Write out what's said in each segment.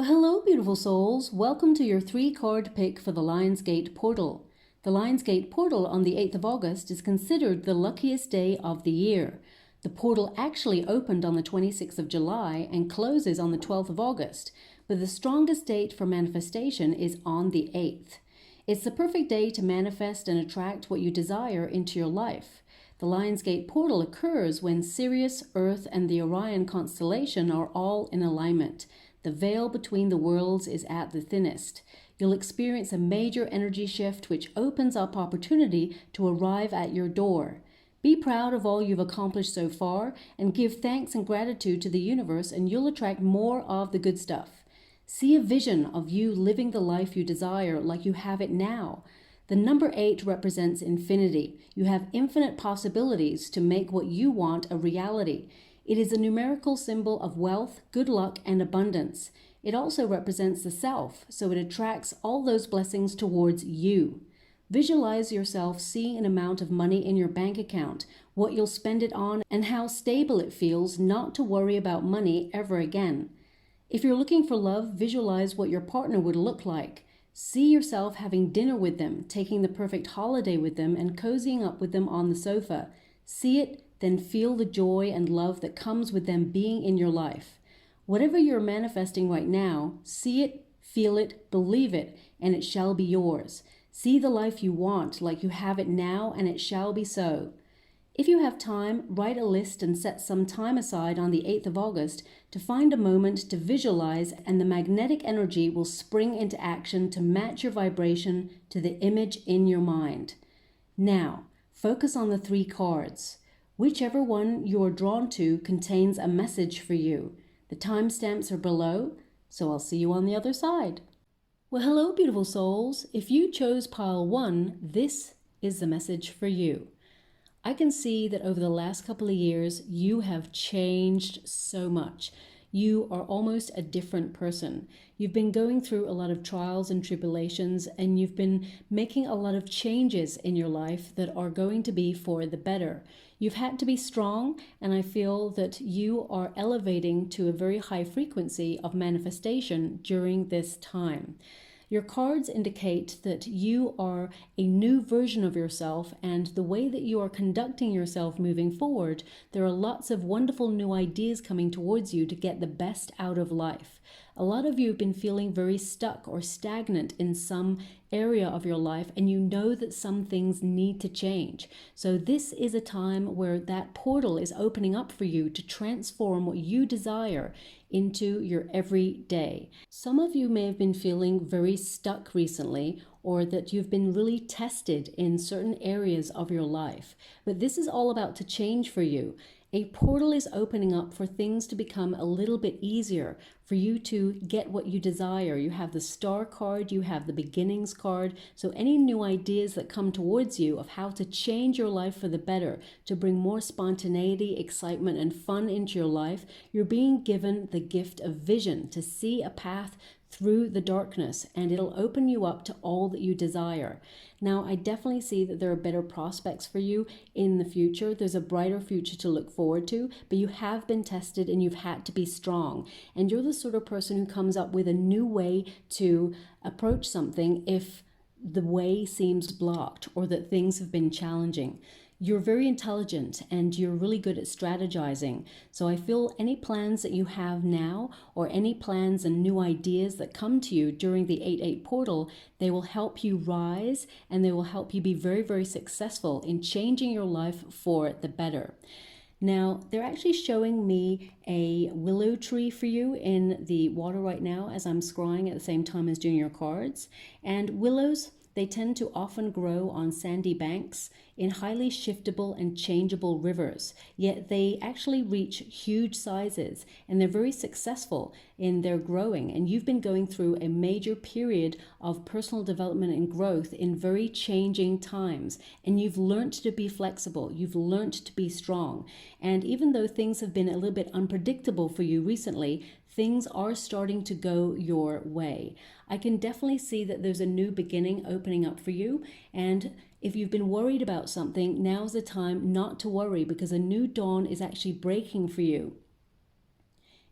Well, hello, beautiful souls. Welcome to your 3-card pick for the Lionsgate portal. The Lionsgate portal on the 8th of August is considered the luckiest day of the year. The portal actually opened on the 26th of July and closes on the 12th of August, but the strongest date for manifestation is on the 8th. It's the perfect day to manifest and attract what you desire into your life. The Lionsgate portal occurs when Sirius, Earth, and the Orion constellation are all in alignment. The veil between the worlds is at the thinnest. You'll experience a major energy shift which opens up opportunity to arrive at your door. Be proud of all you've accomplished so far and give thanks and gratitude to the universe, and you'll attract more of the good stuff. See a vision of you living the life you desire like you have it now. The number 8 represents infinity. You have infinite possibilities to make what you want a reality. It is a numerical symbol of wealth, good luck, and abundance. It also represents the self, so it attracts all those blessings towards you. Visualize yourself seeing an amount of money in your bank account, what you'll spend it on, and how stable it feels not to worry about money ever again. If you're looking for love, visualize what your partner would look like. See yourself having dinner with them, taking the perfect holiday with them, and cozying up with them on the sofa. See it, then feel the joy and love that comes with them being in your life. Whatever you're manifesting right now, see it, feel it, believe it, and it shall be yours. See the life you want like you have it now, and it shall be so. If you have time, write a list and set some time aside on the 8th of August to find a moment to visualize, and the magnetic energy will spring into action to match your vibration to the image in your mind. Now, focus on the 3 cards. Whichever one you are drawn to contains a message for you. The timestamps are below, so I'll see you on the other side. Well, hello, beautiful souls. If you chose pile 1, this is the message for you. I can see that over the last couple of years, you have changed so much. You are almost a different person. You've been going through a lot of trials and tribulations, and you've been making a lot of changes in your life that are going to be for the better. You've had to be strong, and I feel that you are elevating to a very high frequency of manifestation during this time. Your cards indicate that you are a new version of yourself, and the way that you are conducting yourself moving forward, there are lots of wonderful new ideas coming towards you to get the best out of life. A lot of you have been feeling very stuck or stagnant in some area of your life, and you know that some things need to change. So this is a time where that portal is opening up for you to transform what you desire into your everyday. Some of you may have been feeling very stuck recently, or that you've been really tested in certain areas of your life. But this is all about to change for you. A portal is opening up for things to become a little bit easier, for you to get what you desire. You have the Star card, you have the Beginnings card, so any new ideas that come towards you of how to change your life for the better, to bring more spontaneity, excitement, and fun into your life, you're being given the gift of vision to see a path through the darkness, and it'll open you up to all that you desire. Now, I definitely see that there are better prospects for you in the future. There's a brighter future to look forward to, but you have been tested and you've had to be strong. And you're the sort of person who comes up with a new way to approach something if the way seems blocked or that things have been challenging. You're very intelligent and you're really good at strategizing. So I feel any plans that you have now, or any plans and new ideas that come to you during the 8/8 portal, they will help you rise, and they will help you be very, very successful in changing your life for the better. Now, they're actually showing me a willow tree for you in the water right now as I'm scrying at the same time as doing your cards. And willows, they tend to often grow on sandy banks in highly shiftable and changeable rivers, yet they actually reach huge sizes, and they're very successful in their growing. And you've been going through a major period of personal development and growth in very changing times, and you've learned to be flexible, you've learned to be strong. And even though things have been a little bit unpredictable for you recently, things are starting to go your way. I can definitely see that there's a new beginning opening up for you, and if you've been worried about something, now's the time not to worry, because a new dawn is actually breaking for you.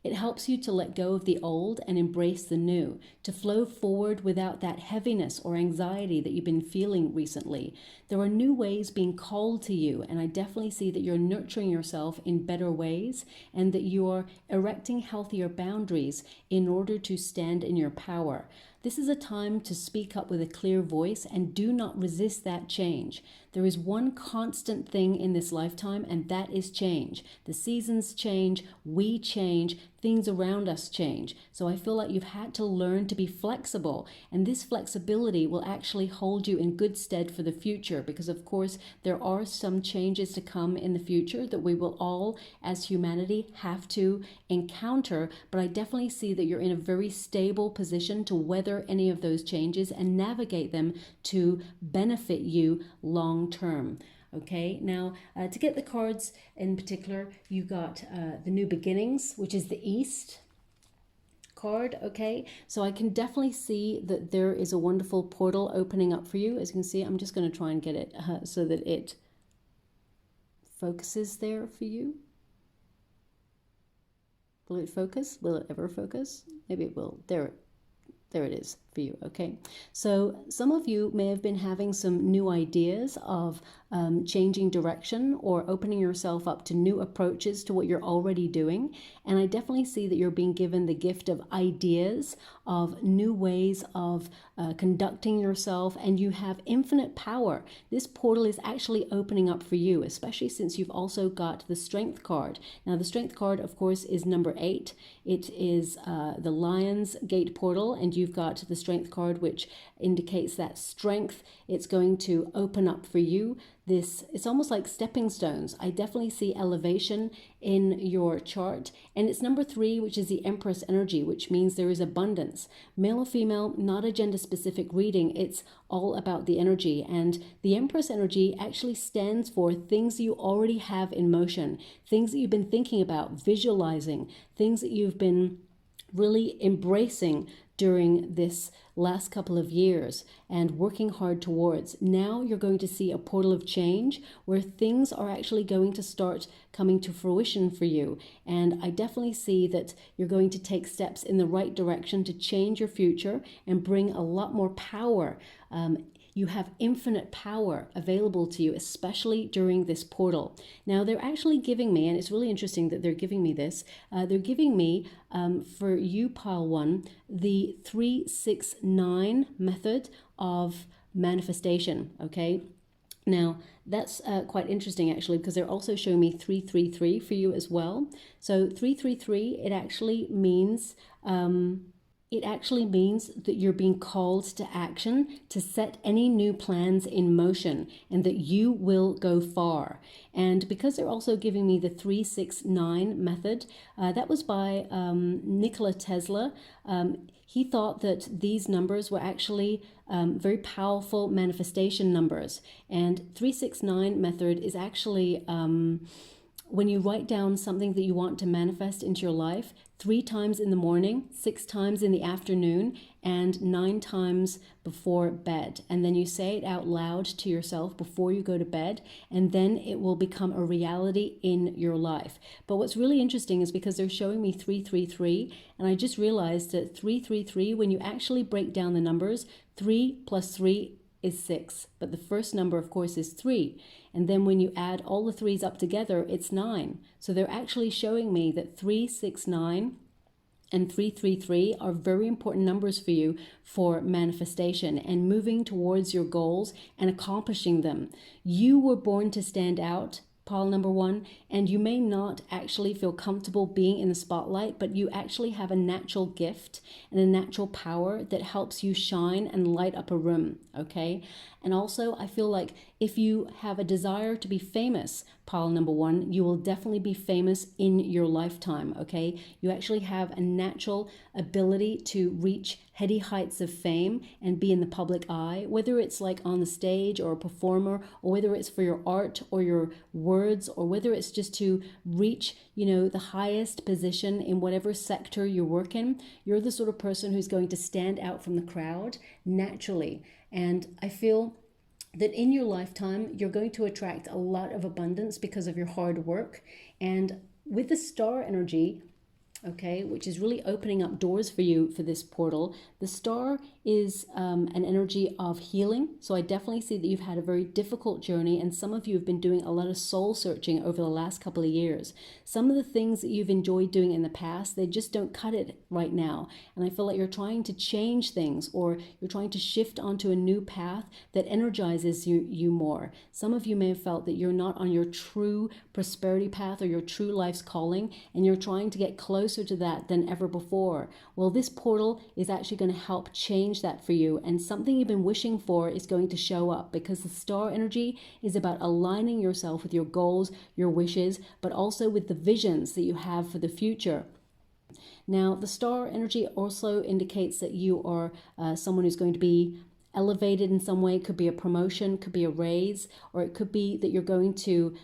It helps you to let go of the old and embrace the new, to flow forward without that heaviness or anxiety that you've been feeling recently. There are new ways being called to you, and I definitely see that you're nurturing yourself in better ways and that you're erecting healthier boundaries in order to stand in your power. This is a time to speak up with a clear voice and do not resist that change. There is one constant thing in this lifetime, and that is change. The seasons change, we change, things around us change. So I feel like you've had to learn to be flexible, and this flexibility will actually hold you in good stead for the future, because of course there are some changes to come in the future that we will all as humanity have to encounter, but I definitely see that you're in a very stable position to weather any of those changes and navigate them to benefit you long term. Okay, now to get the cards in particular, you got the new beginnings, which is the East card. Okay, so I can definitely see that there is a wonderful portal opening up for you. As you can see, I'm just going to try and get it so that it focuses there for you. Will it focus? Will it ever focus? Maybe it will. There it is for you. Okay, so some of you may have been having some new ideas of changing direction or opening yourself up to new approaches to what you're already doing. And I definitely see that you're being given the gift of ideas, of new ways of conducting yourself, and you have infinite power. This portal is actually opening up for you, especially since you've also got the Strength card. Now, the Strength card, of course, is number 8. It is the Lionsgate portal, and you've got the Strength card, which indicates that strength. It's going to open up for you. It's almost like stepping stones. I definitely see elevation in your chart. And it's number 3, which is the Empress energy, which means there is abundance. Male or female, not a gender specific reading. It's all about the energy. And the Empress energy actually stands for things you already have in motion, things that you've been thinking about, visualizing, things that you've been really embracing during this last couple of years and working hard towards. Now you're going to see a portal of change where things are actually going to start coming to fruition for you. And I definitely see that you're going to take steps in the right direction to change your future and bring a lot more power. You have infinite power available to you, especially during this portal. Now, they're actually giving me, and it's really interesting that they're giving me this, they're giving me, for you, pile 1, the 369 method of manifestation, okay? Now, that's quite interesting, actually, because they're also showing me 333 for you as well. So 333, it actually means... It actually means that you're being called to action to set any new plans in motion and that you will go far. And because they're also giving me the 369 method, that was by Nikola Tesla. He thought that these numbers were actually very powerful manifestation numbers. And 369 method is actually... when you write down something that you want to manifest into your life 3 times in the morning, 6 times in the afternoon, and 9 times before bed. And then you say it out loud to yourself before you go to bed, and then it will become a reality in your life. But what's really interesting is because they're showing me 333, and I just realized that 333, when you actually break down the numbers, 3 plus 3 is 6, but the first number, of course, is 3. And then when you add all the 3s up together, it's 9. So they're actually showing me that 369 and 333 are very important numbers for you for manifestation and moving towards your goals and accomplishing them. You were born to stand out, pile number 1, and you may not actually feel comfortable being in the spotlight, but you actually have a natural gift and a natural power that helps you shine and light up a room, okay? And also, I feel like if you have a desire to be famous, pile number 1, you will definitely be famous in your lifetime, okay? You actually have a natural ability to reach heady heights of fame and be in the public eye, whether it's like on the stage or a performer, or whether it's for your art or your words, or whether it's just to reach, the highest position in whatever sector you work in. You're the sort of person who's going to stand out from the crowd naturally. And I feel that in your lifetime, you're going to attract a lot of abundance because of your hard work. And with the star energy, okay, which is really opening up doors for you for this portal. The star is an energy of healing. So I definitely see that you've had a very difficult journey, and some of you have been doing a lot of soul searching over the last couple of years. Some of the things that you've enjoyed doing in the past, they just don't cut it right now. And I feel like you're trying to change things, or you're trying to shift onto a new path that energizes you more. Some of you may have felt that you're not on your true prosperity path or your true life's calling, and you're trying to get closer to that than ever before. Well, this portal is actually going to help change that for you, and something you've been wishing for is going to show up, because the star energy is about aligning yourself with your goals, your wishes, but also with the visions that you have for the future. Now, the star energy also indicates that you are someone who's going to be elevated in some way. It could be a promotion, could be a raise, or it could be that you're going to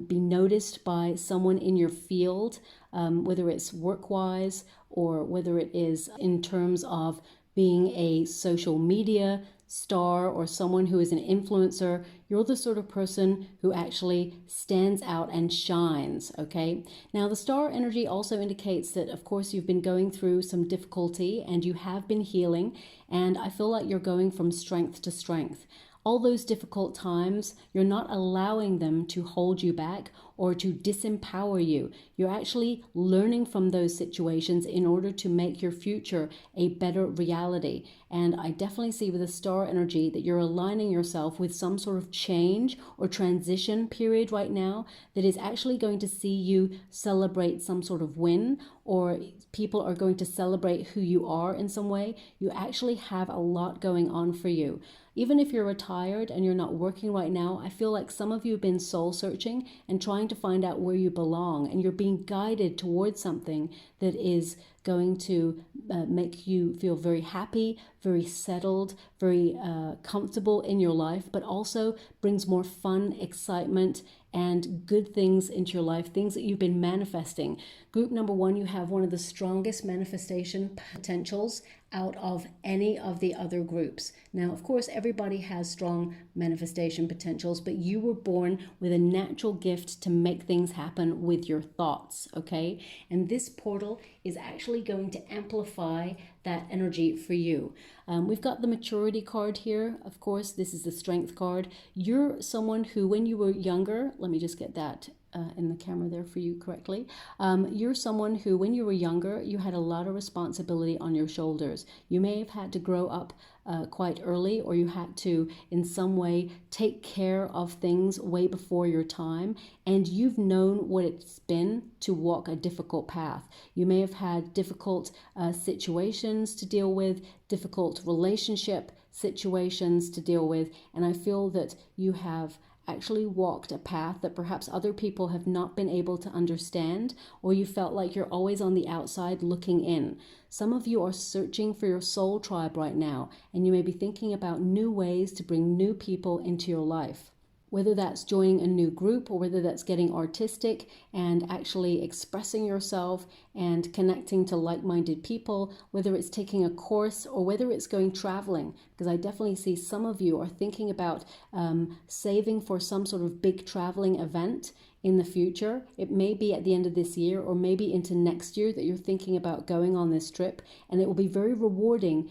be noticed by someone in your field, whether it's work-wise or whether it is in terms of being a social media star or someone who is an influencer. You're the sort of person who actually stands out and shines, okay? Now, the star energy also indicates that, of course, you've been going through some difficulty and you have been healing, and I feel like you're going from strength to strength. All those difficult times, you're not allowing them to hold you back or to disempower you. You're actually learning from those situations in order to make your future a better reality. And I definitely see with the star energy that you're aligning yourself with some sort of change or transition period right now that is actually going to see you celebrate some sort of win, or people are going to celebrate who you are in some way. You actually have a lot going on for you. Even if you're retired and you're not working right now, I feel like some of you have been soul searching and trying to find out where you belong, and you're being guided towards something that is going to make you feel very happy, very settled, very comfortable in your life, but also brings more fun, excitement, and good things into your life, things that you've been manifesting. Group number one, you have one of the strongest manifestation potentials out of any of the other groups. Now, of course, everybody has strong manifestation potentials, but you were born with a natural gift to make things happen with your thoughts, okay? And this portal is actually going to amplify that energy for you. We've got the maturity card here. Of course, this is the strength card. You're someone who, when you were younger, let me just get that in the camera there for you correctly. You're someone who, when you were younger, you had a lot of responsibility on your shoulders. You may have had to grow up quite early, or you had to in some way take care of things way before your time, and you've known what it's been to walk a difficult path. You may have had difficult situations to deal with, difficult relationship situations to deal with, and I feel that you have actually walked a path that perhaps other people have not been able to understand, or you felt like you're always on the outside looking in. Some of you are searching for your soul tribe right now, and you may be thinking about new ways to bring new people into your life. Whether that's joining a new group, or whether that's getting artistic and actually expressing yourself and connecting to like-minded people, whether it's taking a course, or whether it's going traveling, because I definitely see some of you are thinking about saving for some sort of big traveling event in the future. It may be at the end of this year, or maybe into next year, that you're thinking about going on this trip, and it will be very rewarding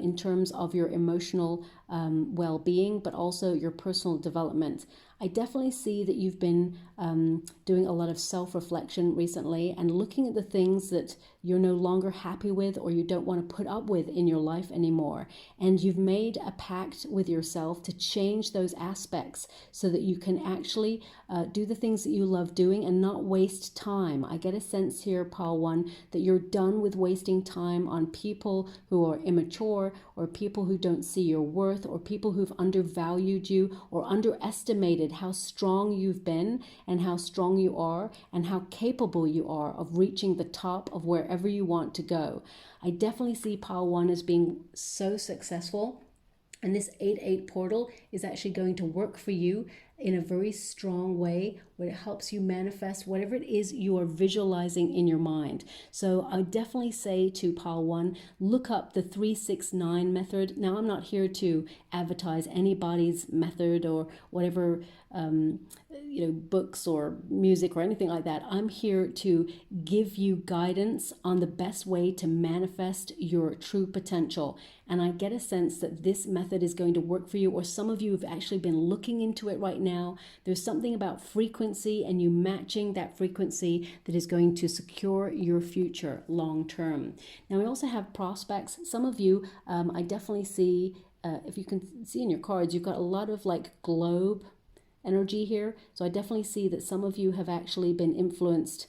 in terms of your emotional well-being, but also your personal development. I definitely see that you've been doing a lot of self-reflection recently and looking at the things that you're no longer happy with, or you don't want to put up with in your life anymore. And you've made a pact with yourself to change those aspects so that you can actually do the things that you love doing and not waste time. I get a sense here, Pile 1, that you're done with wasting time on people who are immature, or people who don't see your worth, or people who've undervalued you or underestimated how strong you've been and how strong you are and how capable you are of reaching the top of wherever you want to go. I definitely see Pile 1 as being so successful, and this 8-8 portal is actually going to work for you in a very strong way, where it helps you manifest whatever it is you are visualizing in your mind. So I definitely say to pile one, look up the 369 method. Now, I'm not here to advertise anybody's method or whatever, books or music or anything like that. I'm here to give you guidance on the best way to manifest your true potential. And I get a sense that this method is going to work for you, or some of you have actually been looking into it right now. There's something about frequency and you matching that frequency that is going to secure your future long term. Now, we also have prospects. Some of you, I definitely see, if you can see in your cards, you've got a lot of like globe energy here. So I definitely see that some of you have actually been influenced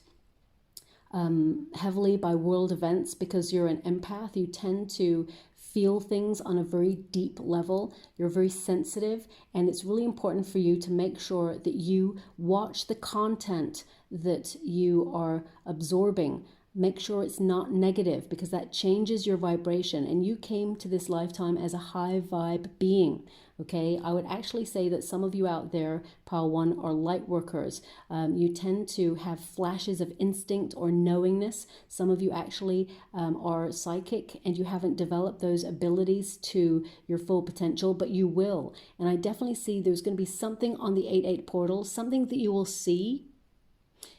heavily by world events because you're an empath. You tend to feel things on a very deep level. You're very sensitive, and it's really important for you to make sure that you watch the content that you are absorbing. Make sure it's not negative, because that changes your vibration, and you came to this lifetime as a high vibe being. Okay, I would actually say that some of you out there, pile one, are light workers. You tend to have flashes of instinct or knowingness. Some of you actually are psychic, and you haven't developed those abilities to your full potential, but you will. And I definitely see there's going to be something on the 8-8 portal, something that you will see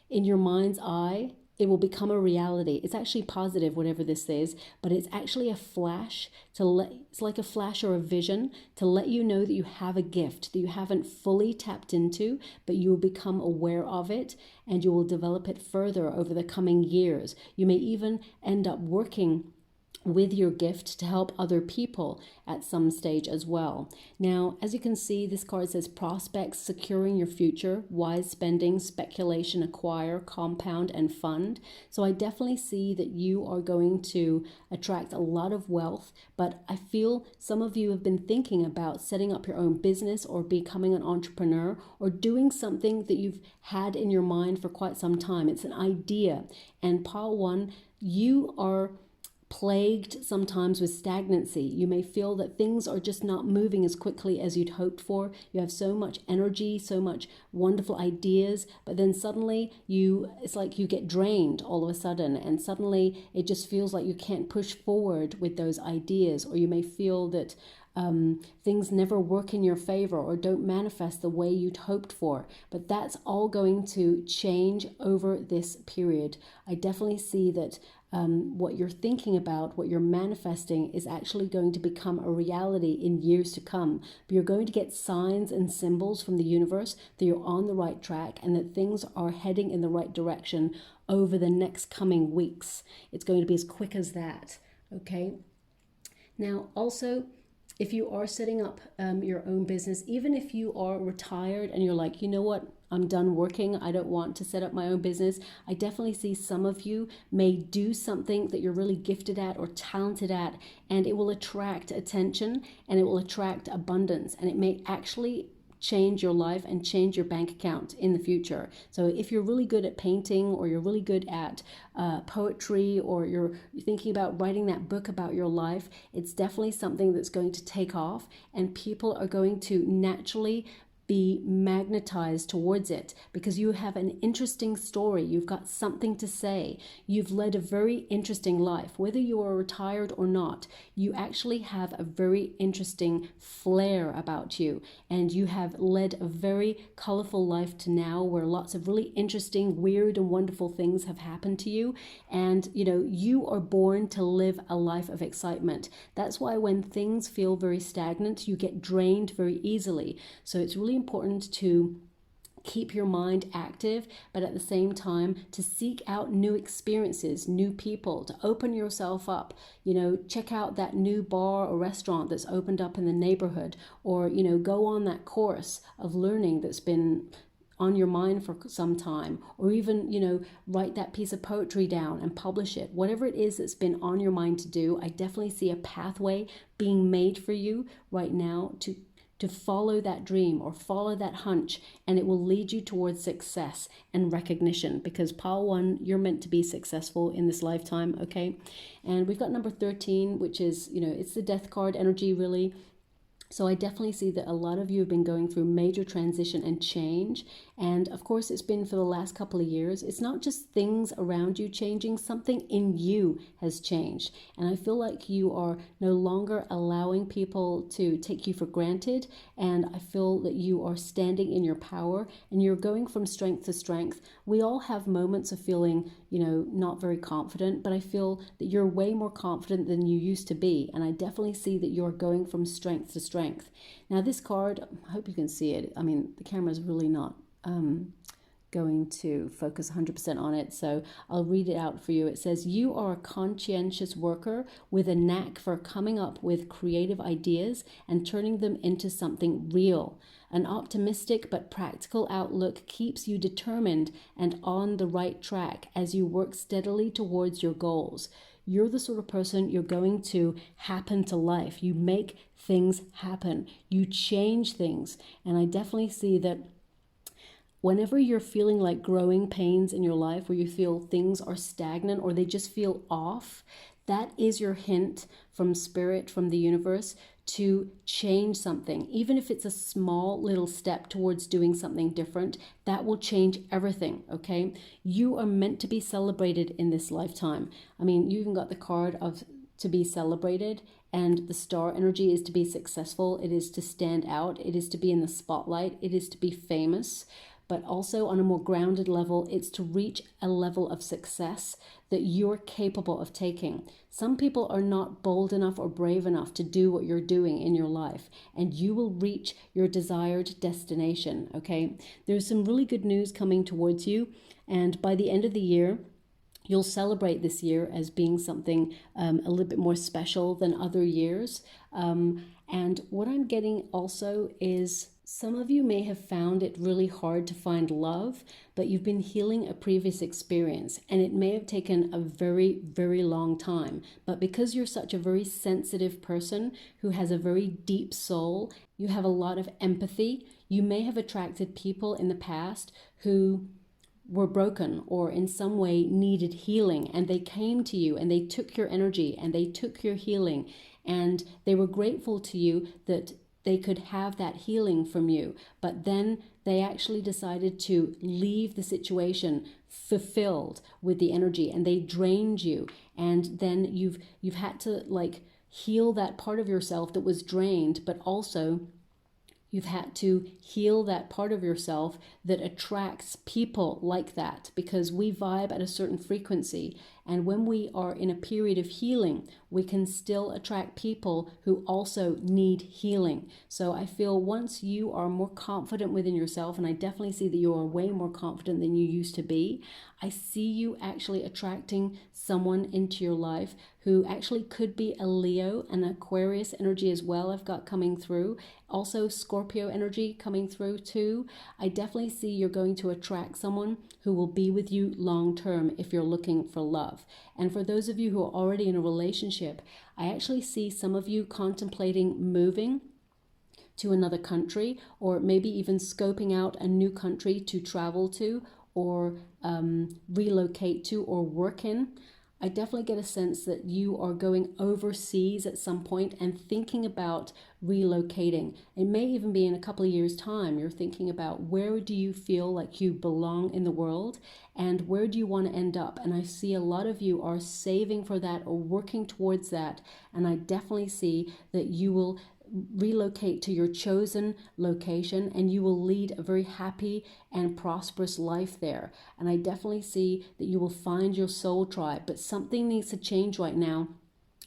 in your mind's eye. It will become a reality. It's actually positive, whatever this is, but it's actually a flash it's like a flash or a vision to let you know that you have a gift that you haven't fully tapped into, but you will become aware of it and you will develop it further over the coming years. You may even end up working with your gift to help other people at some stage as well. Now, as you can see, this card says prospects, securing your future, wise spending, speculation, acquire, compound, and fund. So I definitely see that you are going to attract a lot of wealth, but I feel some of you have been thinking about setting up your own business or becoming an entrepreneur or doing something that you've had in your mind for quite some time. It's an idea. And pile one, you are plagued sometimes with stagnancy. You may feel that things are just not moving as quickly as you'd hoped for. You have so much energy, so much wonderful ideas, but then suddenly it's like you get drained all of a sudden, and suddenly it just feels like you can't push forward with those ideas, or you may feel that things never work in your favor or don't manifest the way you'd hoped for. But that's all going to change over this period. I definitely see that what you're thinking about, what you're manifesting, is actually going to become a reality in years to come. But you're going to get signs and symbols from the universe that you're on the right track and that things are heading in the right direction over the next coming weeks. It's going to be as quick as that. Okay. Now, also, if you are setting up your own business, even if you are retired and you're like, you know what, I'm done working, I don't want to set up my own business, I definitely see some of you may do something that you're really gifted at or talented at, and it will attract attention and it will attract abundance, and it may actually change your life and change your bank account in the future. So if you're really good at painting, or you're really good at poetry, or you're thinking about writing that book about your life, it's definitely something that's going to take off, and people are going to naturally be magnetized towards it because you have an interesting story. You've got something to say. You've led a very interesting life. Whether you are retired or not, you actually have a very interesting flair about you, and you have led a very colorful life to now, where lots of really interesting, weird, and wonderful things have happened to you. And you are born to live a life of excitement. That's why when things feel very stagnant, you get drained very easily. So it's really important to keep your mind active, but at the same time to seek out new experiences, new people, to open yourself up. Check out that new bar or restaurant that's opened up in the neighborhood, or go on that course of learning that's been on your mind for some time, or even write that piece of poetry down and publish it. Whatever it is that's been on your mind to do, I definitely see a pathway being made for you right now to follow that dream or follow that hunch, and it will lead you towards success and recognition, because pile one, you're meant to be successful in this lifetime. Okay. And we've got number 13, which is it's the death card energy, really. So I definitely see that a lot of you have been going through major transition and change. And of course, it's been for the last couple of years. It's not just things around you changing, something in you has changed. And I feel like you are no longer allowing people to take you for granted. And I feel that you are standing in your power and you're going from strength to strength. We all have moments of feeling, not very confident, but I feel that you're way more confident than you used to be. And I definitely see that you're going from strength to strength. Now this card, I hope you can see it. I mean, the camera is really not going to focus 100% on it, so I'll read it out for you. It says, you are a conscientious worker with a knack for coming up with creative ideas and turning them into something real. An optimistic but practical outlook keeps you determined and on the right track as you work steadily towards your goals. You're the sort of person you're going to happen to life. You make things happen. You change things. And I definitely see that whenever you're feeling like growing pains in your life, where you feel things are stagnant or they just feel off, that is your hint from spirit, from the universe, to change something. Even if it's a small little step towards doing something different, that will change everything, okay? You are meant to be celebrated in this lifetime. I mean, you even got the card of to be celebrated, and the star energy is to be successful. It is to stand out. It is to be in the spotlight. It is to be famous. But also on a more grounded level, it's to reach a level of success that you're capable of taking. Some people are not bold enough or brave enough to do what you're doing in your life, and you will reach your desired destination, okay? There's some really good news coming towards you, and by the end of the year, you'll celebrate this year as being something a little bit more special than other years. And what I'm getting also is some of you may have found it really hard to find love, but you've been healing a previous experience, and it may have taken a very, very long time. But because you're such a very sensitive person who has a very deep soul, you have a lot of empathy, you may have attracted people in the past who were broken or in some way needed healing, and they came to you and they took your energy and they took your healing, and they were grateful to you that they could have that healing from you. But then they actually decided to leave the situation fulfilled with the energy, and they drained you. And then you've had to heal that part of yourself that was drained, but also you've had to heal that part of yourself that attracts people like that, because we vibe at a certain frequency. And when we are in a period of healing, we can still attract people who also need healing. So I feel once you are more confident within yourself, and I definitely see that you are way more confident than you used to be, I see you actually attracting someone into your life who actually could be a Leo, and Aquarius energy as well I've got coming through. Also Scorpio energy coming through too. I definitely see you're going to attract someone who will be with you long term if you're looking for love. And for those of you who are already in a relationship, I actually see some of you contemplating moving to another country, or maybe even scoping out a new country to travel to, or relocate to, or work in. I definitely get a sense that you are going overseas at some point and thinking about relocating. It may even be in a couple of years' time. You're thinking about where do you feel like you belong in the world, and where do you want to end up? And I see a lot of you are saving for that or working towards that. And I definitely see that you will relocate to your chosen location, and you will lead a very happy and prosperous life there. And I definitely see that you will find your soul tribe, but something needs to change right now.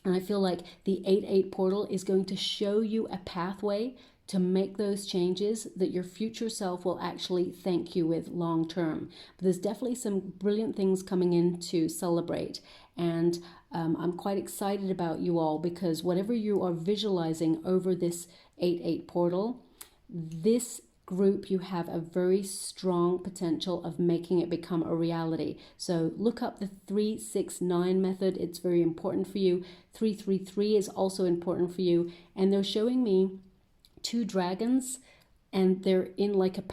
And I feel like the 8-8 portal is going to show you a pathway to make those changes that your future self will actually thank you with long term. But there's definitely some brilliant things coming in to celebrate. And I'm quite excited about you all, because whatever you are visualizing over this 8-8 portal, this group, you have a very strong potential of making it become a reality. So look up the 369 method. It's very important for you. 333 is also important for you. And they're showing me 2 dragons, and they're in like a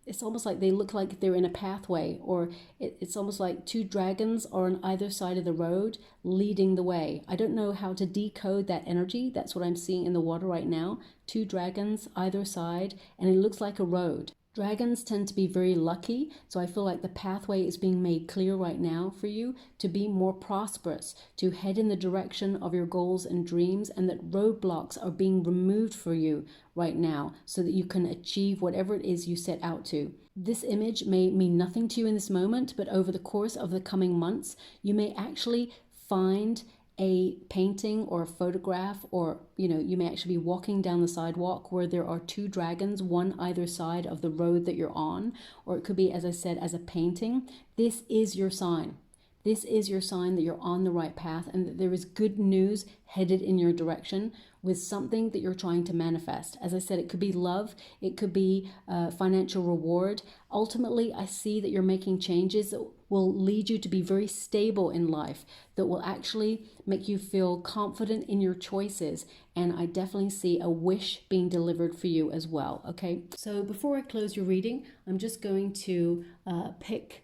it's almost like they look like they're in a pathway, or it's almost like two dragons are on either side of the road leading the way. I don't know how to decode that energy. That's what I'm seeing in the water right now. Two dragons either side, and it looks like a road. Dragons tend to be very lucky, so I feel like the pathway is being made clear right now for you to be more prosperous, to head in the direction of your goals and dreams, and that roadblocks are being removed for you right now so that you can achieve whatever it is you set out to. This image may mean nothing to you in this moment, but over the course of the coming months, you may actually find a painting or a photograph, or you may actually be walking down the sidewalk where there are two dragons, one either side of the road that you're on, or it could be, as I said, as a painting. This is your sign. This is your sign that you're on the right path and that there is good news headed in your direction with something that you're trying to manifest. As I said, it could be love, it could be financial reward. Ultimately, I see that you're making changes that will lead you to be very stable in life, that will actually make you feel confident in your choices. And I definitely see a wish being delivered for you as well. Okay, so before I close your reading, I'm just going to pick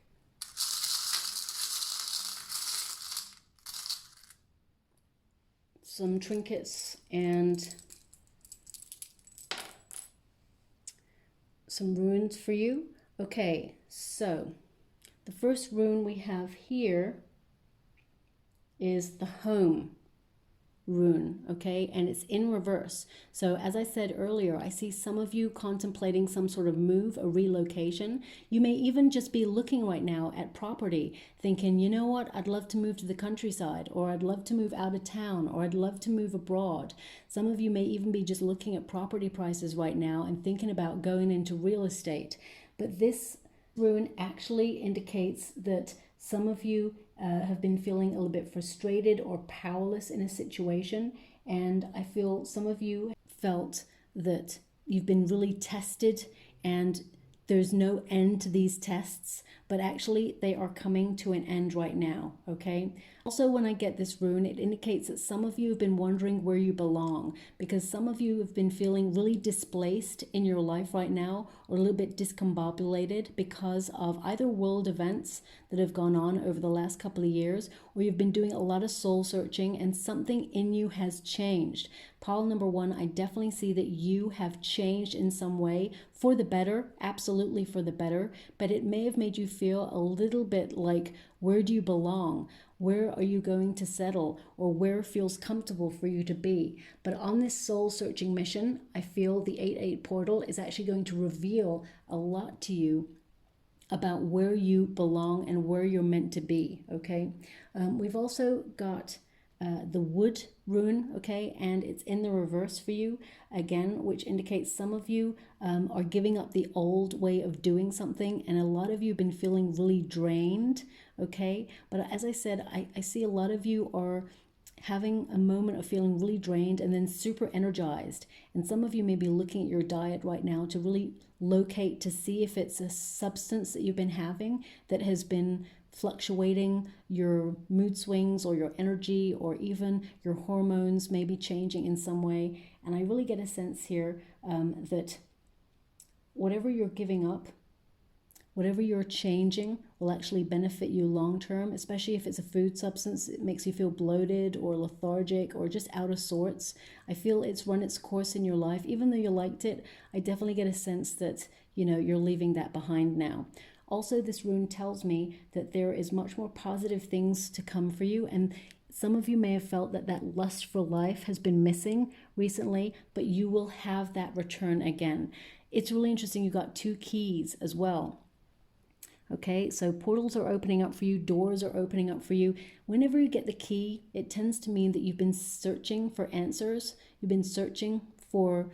some trinkets and some runes for you. Okay, so the first rune we have here is the home rune, okay, and it's in reverse. So as I said earlier, I see some of you contemplating some sort of move, a relocation. You may even just be looking right now at property, thinking, you know what, I'd love to move to the countryside, or I'd love to move out of town, or I'd love to move abroad. Some of you may even be just looking at property prices right now and thinking about going into real estate. But this rune actually indicates that some of you have been feeling a little bit frustrated or powerless in a situation. And I feel some of you felt that you've been really tested and there's no end to these tests, but actually they are coming to an end right now, okay? Also, when I get this rune, it indicates that some of you have been wondering where you belong, because some of you have been feeling really displaced in your life right now, or a little bit discombobulated because of either world events that have gone on over the last couple of years, or you've been doing a lot of soul searching and something in you has changed. Pile number one, I definitely see that you have changed in some way for the better, absolutely for the better, but it may have made you feel a little bit like, where do you belong? Where are you going to settle, or where feels comfortable for you to be? But on this soul searching mission, I feel the 8-8 portal is actually going to reveal a lot to you about where you belong and where you're meant to be, okay? We've also got the wood rune, okay, and it's in the reverse for you again, which indicates some of you are giving up the old way of doing something, and a lot of you have been feeling really drained, okay? But as I said, I see a lot of you are having a moment of feeling really drained and then super energized. And some of you may be looking at your diet right now to really locate to see if it's a substance that you've been having that has been fluctuating your mood swings or your energy, or even your hormones may be changing in some way. And I really get a sense here that whatever you're giving up, whatever you're changing will actually benefit you long term, especially if it's a food substance. It makes you feel bloated or lethargic or just out of sorts. I feel it's run its course in your life. Even though you liked it, I definitely get a sense that, you're leaving that behind now. Also, this rune tells me that there is much more positive things to come for you, and some of you may have felt that that lust for life has been missing recently, but you will have that return again. It's really interesting. You got 2 keys as well. Okay, so portals are opening up for you, doors are opening up for you. Whenever you get the key, it tends to mean that you've been searching for answers. You've been searching for,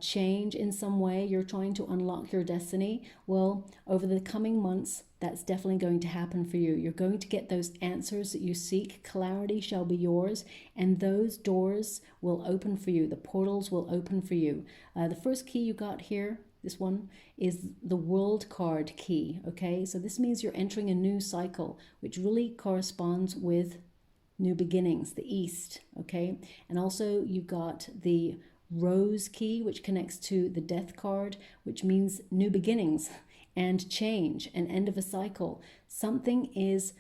change in some way. You're trying to unlock your destiny. Well, over the coming months, that's definitely going to happen for you. You're going to get those answers that you seek. Clarity shall be yours, and those doors will open for you. The portals will open for you. The first key you got here, this one, is the World card key, okay? So this means you're entering a new cycle, which really corresponds with new beginnings, the East, okay? And also you got the rose key, which connects to the death card, which means new beginnings and change, an end of a cycle. Something is,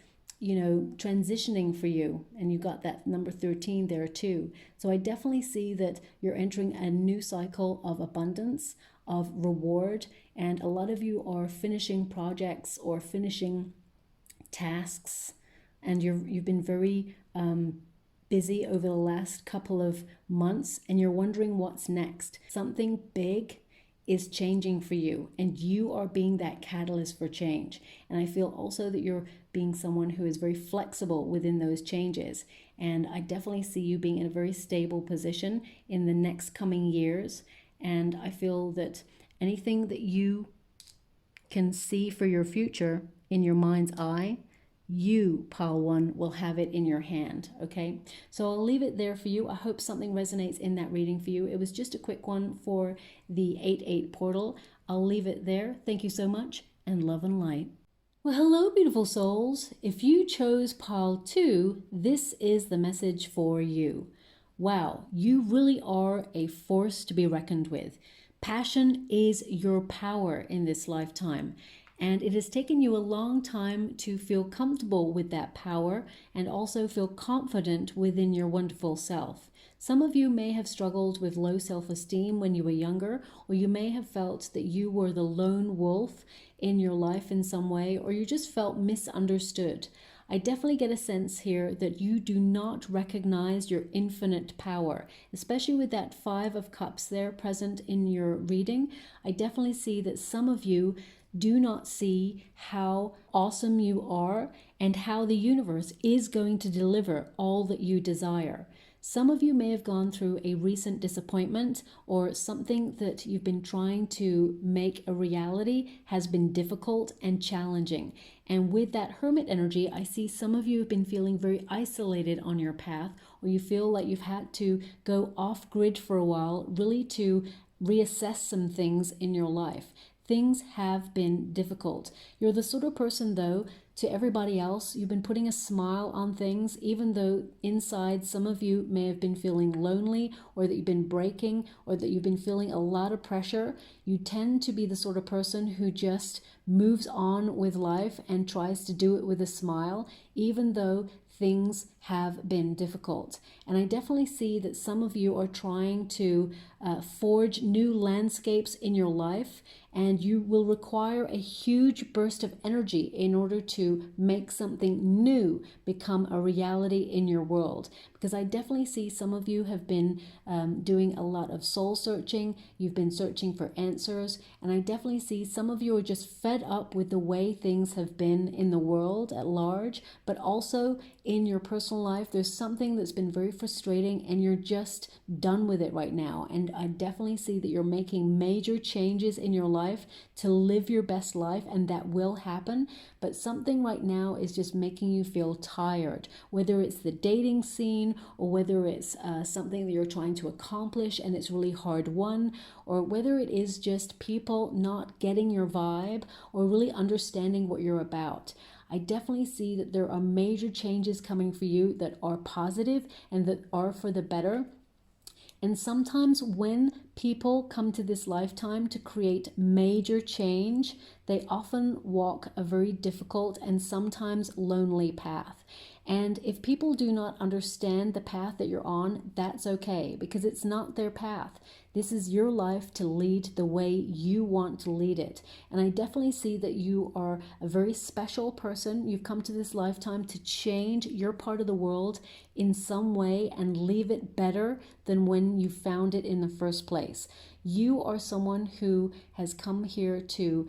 transitioning for you. And you got that number 13 there too. So I definitely see that you're entering a new cycle of abundance, of reward. And a lot of you are finishing projects or finishing tasks. And you've been very busy over the last couple of months, and you're wondering what's next. Something big is changing for you, and you are being that catalyst for change. And I feel also that you're being someone who is very flexible within those changes. And I definitely see you being in a very stable position in the next coming years. And I feel that anything that you can see for your future in your mind's eye, you, pile one, will have it in your hand, okay? So I'll leave it there for you. I hope something resonates in that reading for you. It was just a quick one for the 8/8 portal. I'll leave it there. Thank you so much, and love and light. Well, hello, beautiful souls. If you chose pile 2, this is the message for you. Wow, you really are a force to be reckoned with. Passion is your power in this lifetime. And it has taken you a long time to feel comfortable with that power and also feel confident within your wonderful self. Some of you may have struggled with low self-esteem when you were younger, or you may have felt that you were the lone wolf in your life in some way, or you just felt misunderstood. I definitely get a sense here that you do not recognize your infinite power, especially with that 5 of Cups there present in your reading. I definitely see that some of you do not see how awesome you are and how the universe is going to deliver all that you desire. Some of you may have gone through a recent disappointment, or something that you've been trying to make a reality has been difficult and challenging. And with that Hermit energy, I see some of you have been feeling very isolated on your path, or you feel like you've had to go off grid for a while, really to reassess some things in your life. Things have been difficult. You're the sort of person, though, to everybody else, you've been putting a smile on things, even though inside some of you may have been feeling lonely, or that you've been breaking, or that you've been feeling a lot of pressure. You tend to be the sort of person who just moves on with life and tries to do it with a smile, even though things have been difficult. And I definitely see that some of you are trying to forge new landscapes in your life, and you will require a huge burst of energy in order to make something new become a reality in your world. Because I definitely see some of you have been doing a lot of soul searching, you've been searching for answers, and I definitely see some of you are just fed up with the way things have been in the world at large, but also in your personal life. There's something that's been very frustrating and you're just done with it right now. And I definitely see that you're making major changes in your life to live your best life, and that will happen. But something right now is just making you feel tired, whether it's the dating scene, or whether it's something that you're trying to accomplish and it's really hard won, or whether it is just people not getting your vibe or really understanding what you're about. I definitely see that there are major changes coming for you that are positive and that are for the better. And sometimes when people come to this lifetime to create major change, they often walk a very difficult and sometimes lonely path. And if people do not understand the path that you're on, that's okay, because it's not their path. This is your life to lead the way you want to lead it. And I definitely see that you are a very special person. You've come to this lifetime to change your part of the world in some way and leave it better than when you found it in the first place. You are someone who has come here to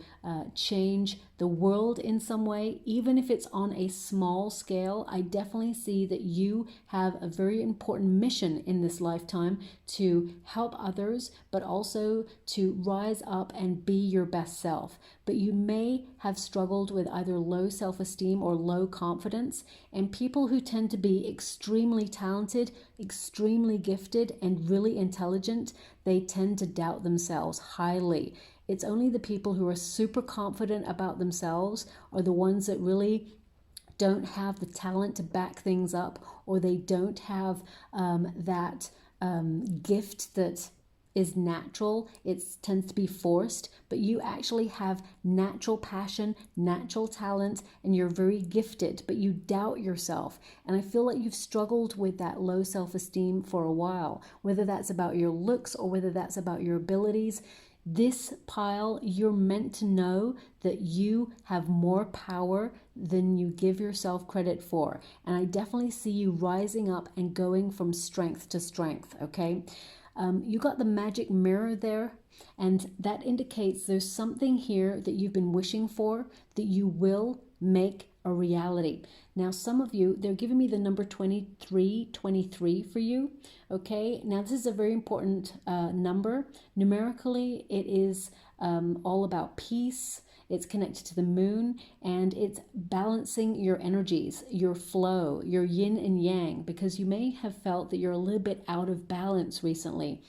change the world in some way, even if it's on a small scale. I definitely see that you have a very important mission in this lifetime to help others, but also to rise up and be your best self. But you may have struggled with either low self-esteem or low confidence, and people who tend to be extremely talented, extremely gifted, and really intelligent, they tend to doubt themselves highly. It's only the people who are super confident about themselves are the ones that really don't have the talent to back things up, or they don't have that gift that is natural. It tends to be forced, but you actually have natural passion, natural talent, and you're very gifted, but you doubt yourself. And I feel like you've struggled with that low self-esteem for a while, whether that's about your looks or whether that's about your abilities. This pile, you're meant to know that you have more power than you give yourself credit for. And I definitely see you rising up and going from strength to strength, okay? You got the magic mirror there, and that indicates there's something here that you've been wishing for that you will make a reality. Now, some of you, they're giving me the number 23 for you, okay? Now, this is a very important number. Numerically, it is all about peace. It's connected to the moon, and it's balancing your energies, your flow, your yin and yang, because you may have felt that you're a little bit out of balance recently.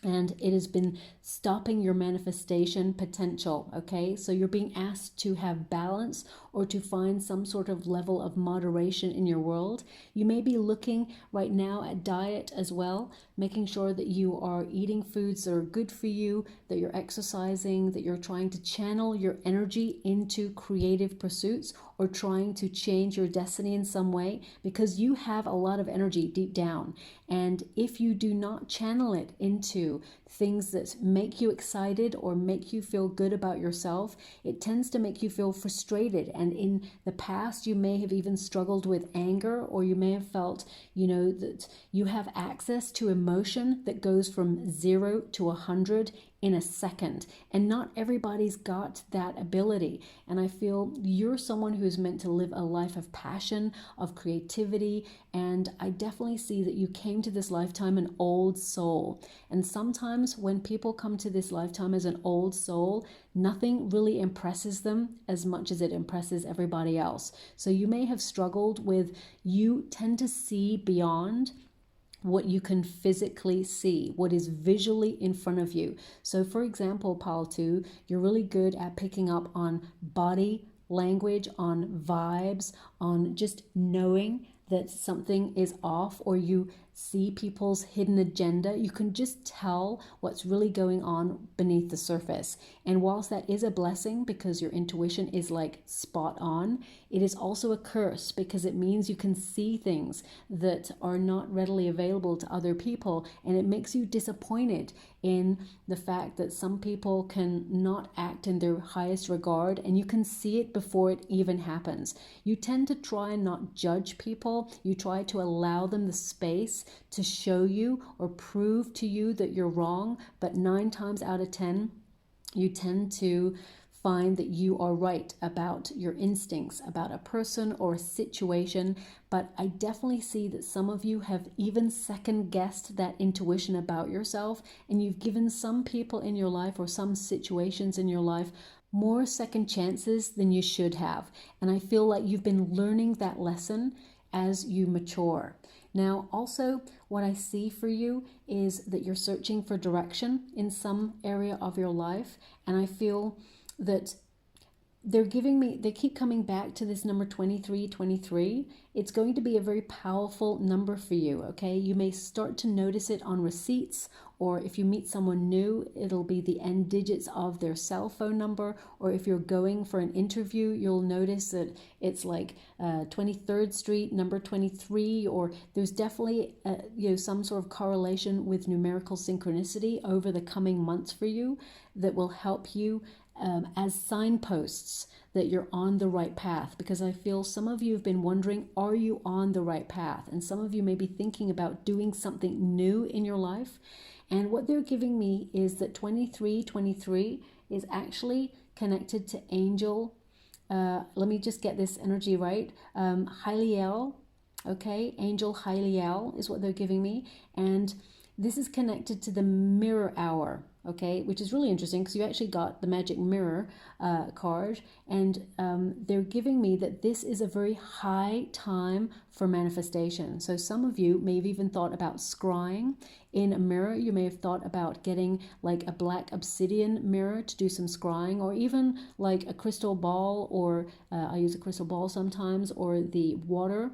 And it has been stopping your manifestation potential, okay? So you're being asked to have balance or to find some sort of level of moderation in your world. You may be looking right now at diet as well, making sure that you are eating foods that are good for you, that you're exercising, that you're trying to channel your energy into creative pursuits or trying to change your destiny in some way, because you have a lot of energy deep down. And if you do not channel it into things that make you excited or make you feel good about yourself, it tends to make you feel frustrated. And in the past, you may have even struggled with anger, or you may have felt, that you have access to emotion that goes from 0 to 100 in a second. And not everybody's got that ability. And I feel you're someone who is meant to live a life of passion, of creativity. And I definitely see that you came to this lifetime an old soul. And sometimes when people come to this lifetime as an old soul, nothing really impresses them as much as it impresses everybody else. So you may have struggled with, you tend to see beyond what you can physically see, what is visually in front of you. So for example, Pile 2, you're really good at picking up on body language, on vibes, on just knowing that something is off, or you see people's hidden agenda. You can just tell what's really going on beneath the surface. And whilst that is a blessing because your intuition is like spot on, it is also a curse because it means you can see things that are not readily available to other people, and it makes you disappointed in the fact that some people can not act in their highest regard, and you can see it before it even happens. You tend to try and not judge people. You try to allow them the space to show you or prove to you that you're wrong, but 9 times out of 10, you tend to find that you are right about your instincts, about a person or a situation. But I definitely see that some of you have even second guessed that intuition about yourself, and you've given some people in your life or some situations in your life more second chances than you should have. And I feel like you've been learning that lesson as you mature. Now, also, what I see for you is that you're searching for direction in some area of your life. And I feel that they keep coming back to this number 23. It's going to be a very powerful number for you, okay? You may start to notice it on receipts, or if you meet someone new, it'll be the end digits of their cell phone number. Or if you're going for an interview, you'll notice that it's like 23rd Street, number 23, or there's definitely some sort of correlation with numerical synchronicity over the coming months for you that will help you as signposts that you're on the right path. Because I feel some of you have been wondering, are you on the right path? And some of you may be thinking about doing something new in your life. And what they're giving me is that 23 is actually connected to angel. Let me just get this energy right. Hyliel, okay? Angel Hyliel is what they're giving me. And this is connected to the mirror hour, okay, which is really interesting because you actually got the magic mirror card, and they're giving me that this is a very high time for manifestation. So some of you may have even thought about scrying in a mirror. You may have thought about getting like a black obsidian mirror to do some scrying, or even like a crystal ball, or I use a crystal ball sometimes, or the water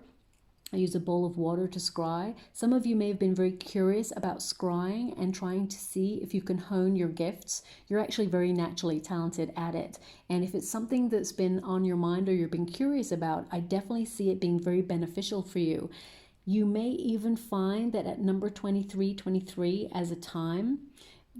I use a bowl of water to scry. Some of you may have been very curious about scrying and trying to see if you can hone your gifts. You're actually very naturally talented at it. And if it's something that's been on your mind or you've been curious about, I definitely see it being very beneficial for you. You may even find that at number 2323 as a time,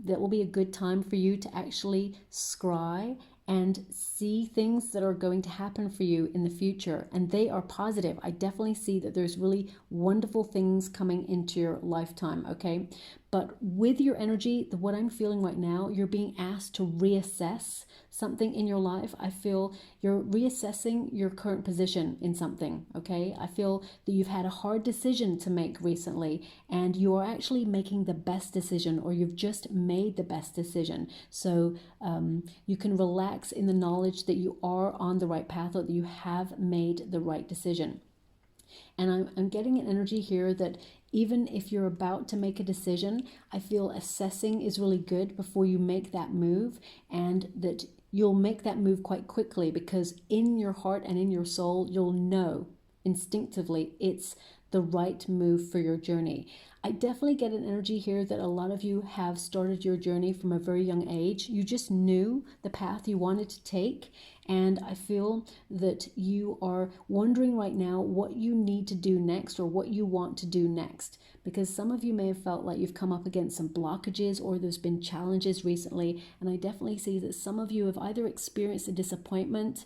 that will be a good time for you to actually scry and see things that are going to happen for you in the future. And they are positive. I definitely see that there's really wonderful things coming into your lifetime, okay? But with your energy, what I'm feeling right now, you're being asked to reassess something in your life. I feel you're reassessing your current position in something, okay? I feel that you've had a hard decision to make recently and you are actually making the best decision, or you've just made the best decision. So you can relax in the knowledge that you are on the right path, or that you have made the right decision. And I'm getting an energy here that even if you're about to make a decision, I feel assessing is really good before you make that move, and that you'll make that move quite quickly, because in your heart and in your soul, you'll know instinctively it's the right move for your journey. I definitely get an energy here that a lot of you have started your journey from a very young age. You just knew the path you wanted to take. And I feel that you are wondering right now what you need to do next, or what you want to do next. Because some of you may have felt like you've come up against some blockages, or there's been challenges recently. And I definitely see that some of you have either experienced a disappointment,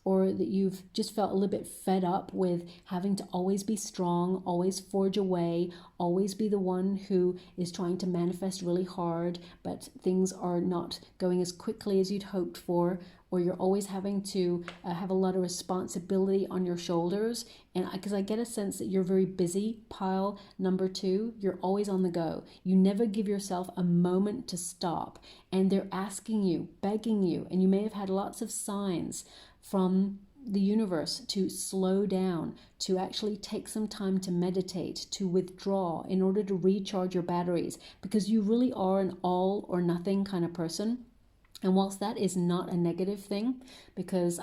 or that you've just felt a little bit fed up with having to always be strong, always forge away, always be the one who is trying to manifest really hard, but things are not going as quickly as you'd hoped for, or you're always having to have a lot of responsibility on your shoulders. And because I get a sense that you're very busy, pile number 2, you're always on the go. You never give yourself a moment to stop. And they're asking you, begging you, and you may have had lots of signs from the universe to slow down, to actually take some time to meditate, to withdraw in order to recharge your batteries, because you really are an all or nothing kind of person. And whilst that is not a negative thing, because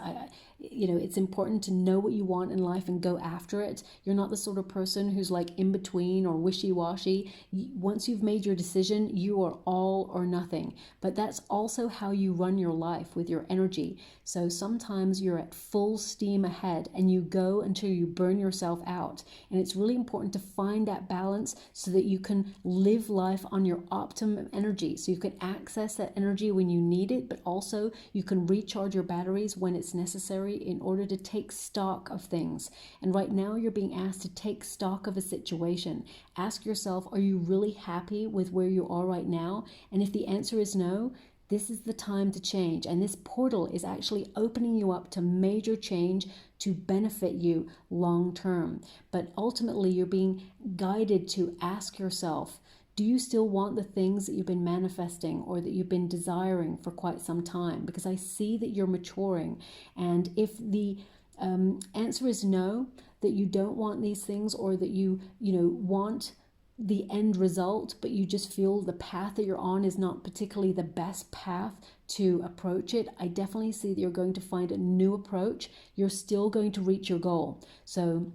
it's important to know what you want in life and go after it. You're not the sort of person who's like in between or wishy-washy. Once you've made your decision, you are all or nothing. But that's also how you run your life with your energy. So sometimes you're at full steam ahead and you go until you burn yourself out. And it's really important to find that balance so that you can live life on your optimum energy. So you can access that energy when you need it, but also you can recharge your batteries when it's necessary in order to take stock of things. And right now you're being asked to take stock of a situation. Ask yourself, are you really happy with where you are right now? And if the answer is no, this is the time to change. And this portal is actually opening you up to major change to benefit you long term. But ultimately you're being guided to ask yourself, do you still want the things that you've been manifesting or that you've been desiring for quite some time? Because I see that you're maturing. And if the answer is no, that you don't want these things, or that you want the end result, but you just feel the path that you're on is not particularly the best path to approach it, I definitely see that you're going to find a new approach. You're still going to reach your goal. So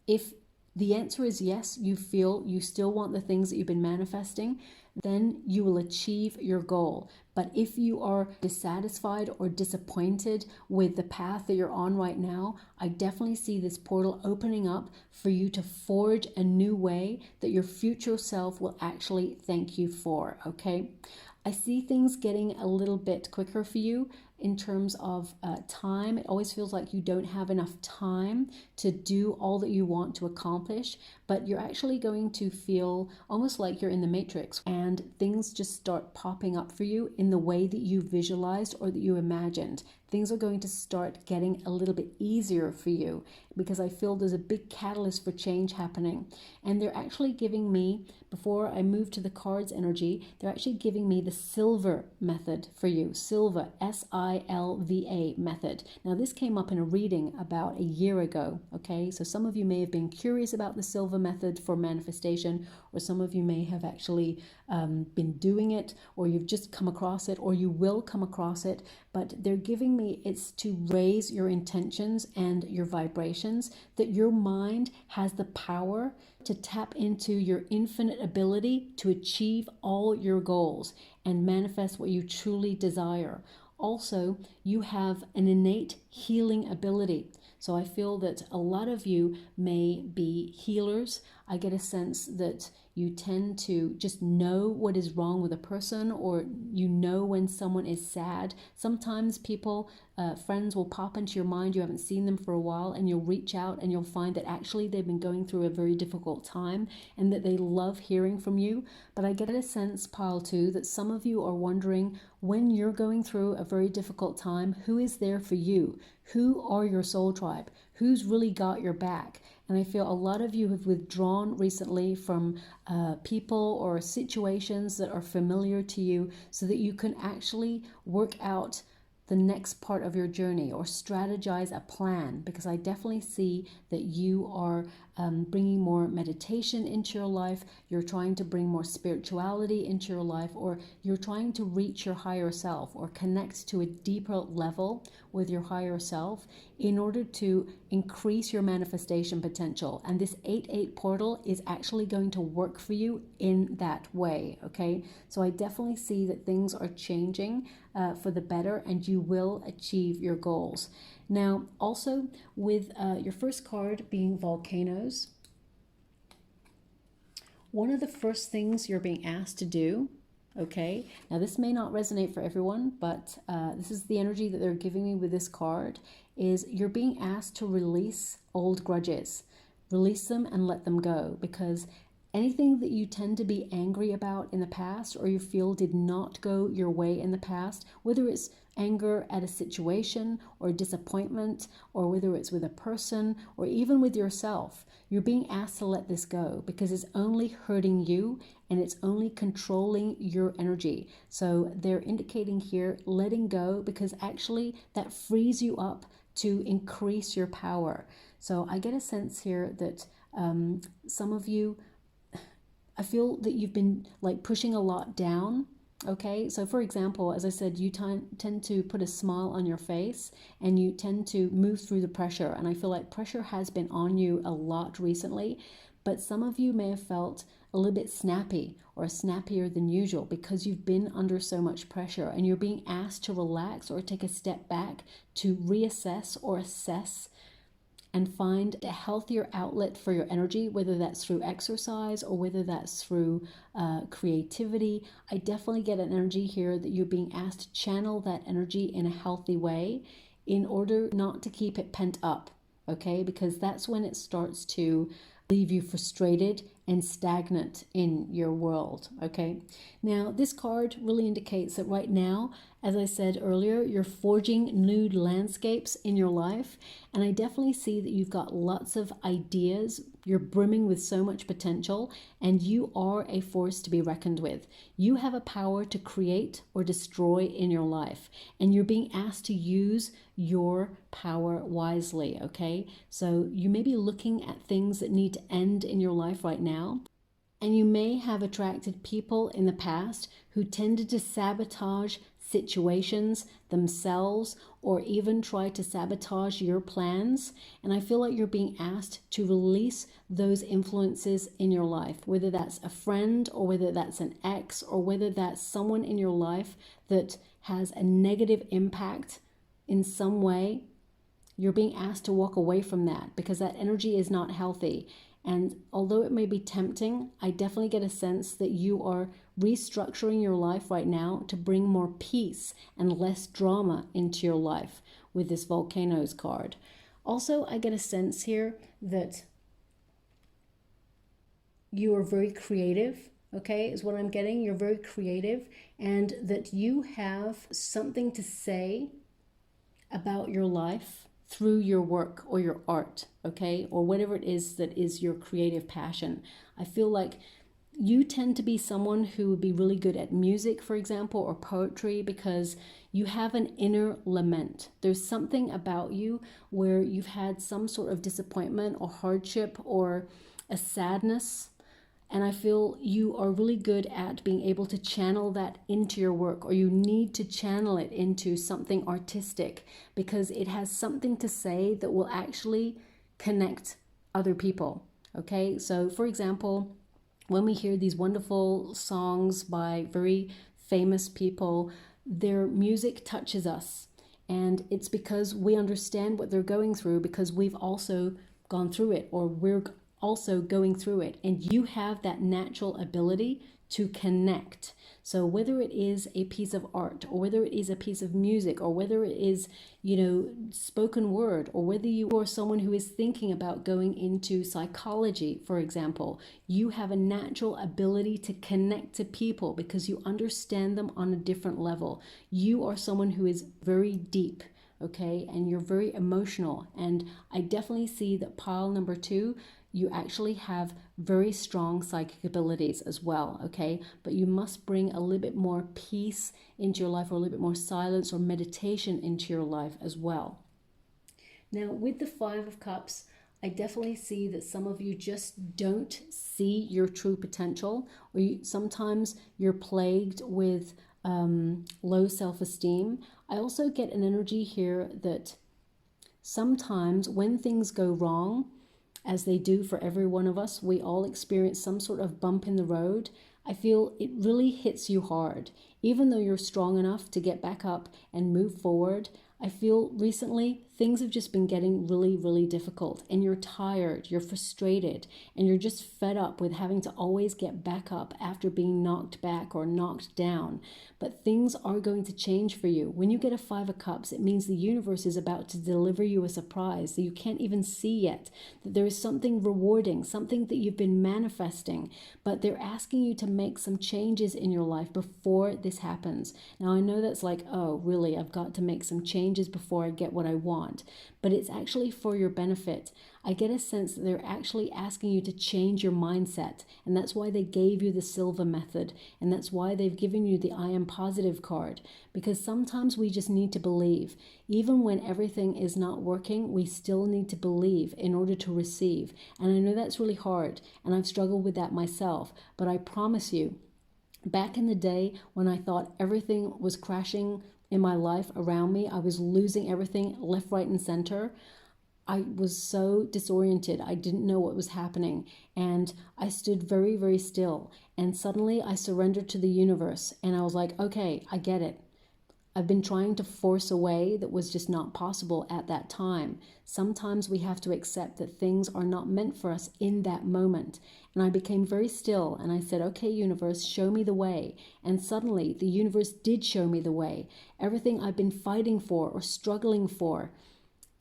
if the answer is yes, you feel you still want the things that you've been manifesting, then you will achieve your goal. But if you are dissatisfied or disappointed with the path that you're on right now, I definitely see this portal opening up for you to forge a new way that your future self will actually thank you for, okay? I see things getting a little bit quicker for you in terms of time. It always feels like you don't have enough time to do all that you want to accomplish, but you're actually going to feel almost like you're in the Matrix, and things just start popping up for you in the way that you visualized or that you imagined. Things are going to start getting a little bit easier for you, because I feel there's a big catalyst for change happening. And they're actually giving me, before I move to the cards energy, they're actually giving me the silver method for you. Silver, SILVER. SILVA method. Now, this came up in a reading about a year ago, okay? So some of you may have been curious about the Silva method for manifestation, or some of you may have actually been doing it, or you've just come across it, or you will come across it. But they're giving me it's to raise your intentions and your vibrations, that your mind has the power to tap into your infinite ability to achieve all your goals and manifest what you truly desire. Also, you have an innate healing ability. So I feel that a lot of you may be healers. I get a sense that you tend to just know what is wrong with a person, or you know when someone is sad. Sometimes people, friends will pop into your mind, you haven't seen them for a while, and you'll reach out and you'll find that actually they've been going through a very difficult time and that they love hearing from you. But I get a sense, pile two, that some of you are wondering, when you're going through a very difficult time, who is there for you? Who are your soul tribe? Who's really got your back? And I feel a lot of you have withdrawn recently from people or situations that are familiar to you, so that you can actually work out the next part of your journey or strategize a plan. Because I definitely see that you are bringing more meditation into your life, you're trying to bring more spirituality into your life, or you're trying to reach your higher self or connect to a deeper level with your higher self in order to increase your manifestation potential. And this 8-8 portal is actually going to work for you in that way, okay? So I definitely see that things are changing for the better, and you will achieve your goals. Now, also with your first card being volcanoes, one of the first things you're being asked to do, okay, now this may not resonate for everyone, but this is the energy that they're giving me with this card, is you're being asked to release old grudges. Release them and let them go, because anything that you tend to be angry about in the past, or you feel did not go your way in the past, whether it's anger at a situation or disappointment, or whether it's with a person or even with yourself, you're being asked to let this go, because it's only hurting you and it's only controlling your energy. So they're indicating here letting go, because actually that frees you up to increase your power. So I get a sense here that some of you, I feel that you've been like pushing a lot down. Okay, so for example, as I said, you tend to put a smile on your face and you tend to move through the pressure. And I feel like pressure has been on you a lot recently, but some of you may have felt a little bit snappy or snappier than usual because you've been under so much pressure, and you're being asked to relax or take a step back to reassess or assess and find a healthier outlet for your energy, whether that's through exercise or whether that's through creativity. I definitely get an energy here that you're being asked to channel that energy in a healthy way in order not to keep it pent up, okay? Because that's when it starts to leave you frustrated and stagnant in your world, okay? Now, this card really indicates that right now, as I said earlier, you're forging new landscapes in your life, and I definitely see that you've got lots of ideas. You're brimming with so much potential, and you are a force to be reckoned with. You have a power to create or destroy in your life, and you're being asked to use your power wisely, okay? So you may be looking at things that need to end in your life right now, and you may have attracted people in the past who tended to sabotage situations themselves, or even try to sabotage your plans. And I feel like you're being asked to release those influences in your life, whether that's a friend or whether that's an ex, or whether that's someone in your life that has a negative impact in some way. You're being asked to walk away from that because that energy is not healthy. And although it may be tempting, I definitely get a sense that you are restructuring your life right now to bring more peace and less drama into your life with this Volcanoes card. Also, I get a sense here that you are very creative, okay, is what I'm getting. You're very creative, and that you have something to say about your life through your work or your art, okay, or whatever it is that is your creative passion. I feel like you tend to be someone who would be really good at music, for example, or poetry, because you have an inner lament. There's something about you where you've had some sort of disappointment or hardship or a sadness. And I feel you are really good at being able to channel that into your work, or you need to channel it into something artistic because it has something to say that will actually connect other people. Okay, so for example, when we hear these wonderful songs by very famous people, their music touches us. And it's because we understand what they're going through, because we've also gone through it, or we're also going through it. And you have that natural ability to connect. So whether it is a piece of art, or whether it is a piece of music, or whether it is, spoken word, or whether you are someone who is thinking about going into psychology, for example, you have a natural ability to connect to people because you understand them on a different level. You are someone who is very deep. Okay, and you're very emotional. And I definitely see that pile number 2, you actually have very strong psychic abilities as well, okay? But you must bring a little bit more peace into your life, or a little bit more silence or meditation into your life as well. Now, with the 5 of Cups, I definitely see that some of you just don't see your true potential, or sometimes you're plagued with low self-esteem. I also get an energy here that sometimes when things go wrong, as they do for every one of us, we all experience some sort of bump in the road. I feel it really hits you hard. Even though you're strong enough to get back up and move forward, I feel recently things have just been getting really, really difficult, and you're tired, you're frustrated, and you're just fed up with having to always get back up after being knocked back or knocked down. But things are going to change for you. When you get a 5 of Cups, it means the universe is about to deliver you a surprise that you can't even see yet, that there is something rewarding, something that you've been manifesting, but they're asking you to make some changes in your life before this happens. Now, I know that's like, oh, really, I've got to make some changes before I get what I want. But it's actually for your benefit. I get a sense that they're actually asking you to change your mindset, and that's why they gave you the silver method, and that's why they've given you the I am positive card, because sometimes we just need to believe. Even when everything is not working, we still need to believe in order to receive. And I know that's really hard, and I've struggled with that myself, but I promise you, back in the day when I thought everything was crashing in my life around me, I was losing everything left, right, and center. I was so disoriented. I didn't know what was happening. And I stood very, very still. And suddenly I surrendered to the universe. And I was like, okay, I get it. I've been trying to force a way that was just not possible at that time. Sometimes we have to accept that things are not meant for us in that moment. And I became very still and I said, okay, universe, show me the way. And suddenly the universe did show me the way. Everything I've been fighting for or struggling for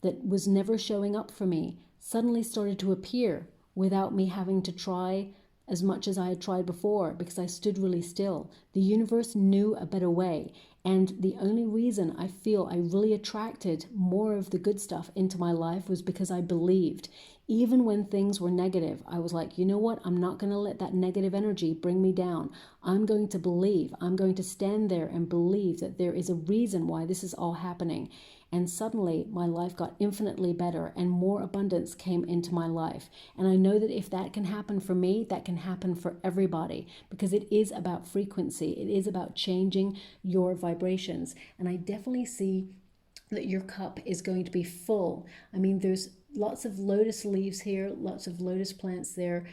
that was never showing up for me suddenly started to appear without me having to try as much as I had tried before, because I stood really still. The universe knew a better way. And the only reason I feel I really attracted more of the good stuff into my life was because I believed. Even when things were negative, I was like, you know what? I'm not going to let that negative energy bring me down. I'm going to believe. I'm going to stand there and believe that there is a reason why this is all happening. And suddenly my life got infinitely better and more abundance came into my life. And I know that if that can happen for me, that can happen for everybody, because it is about frequency. It is about changing your vibrations. And I definitely see that your cup is going to be full. I mean, there's lots of lotus leaves here, lots of lotus plants there.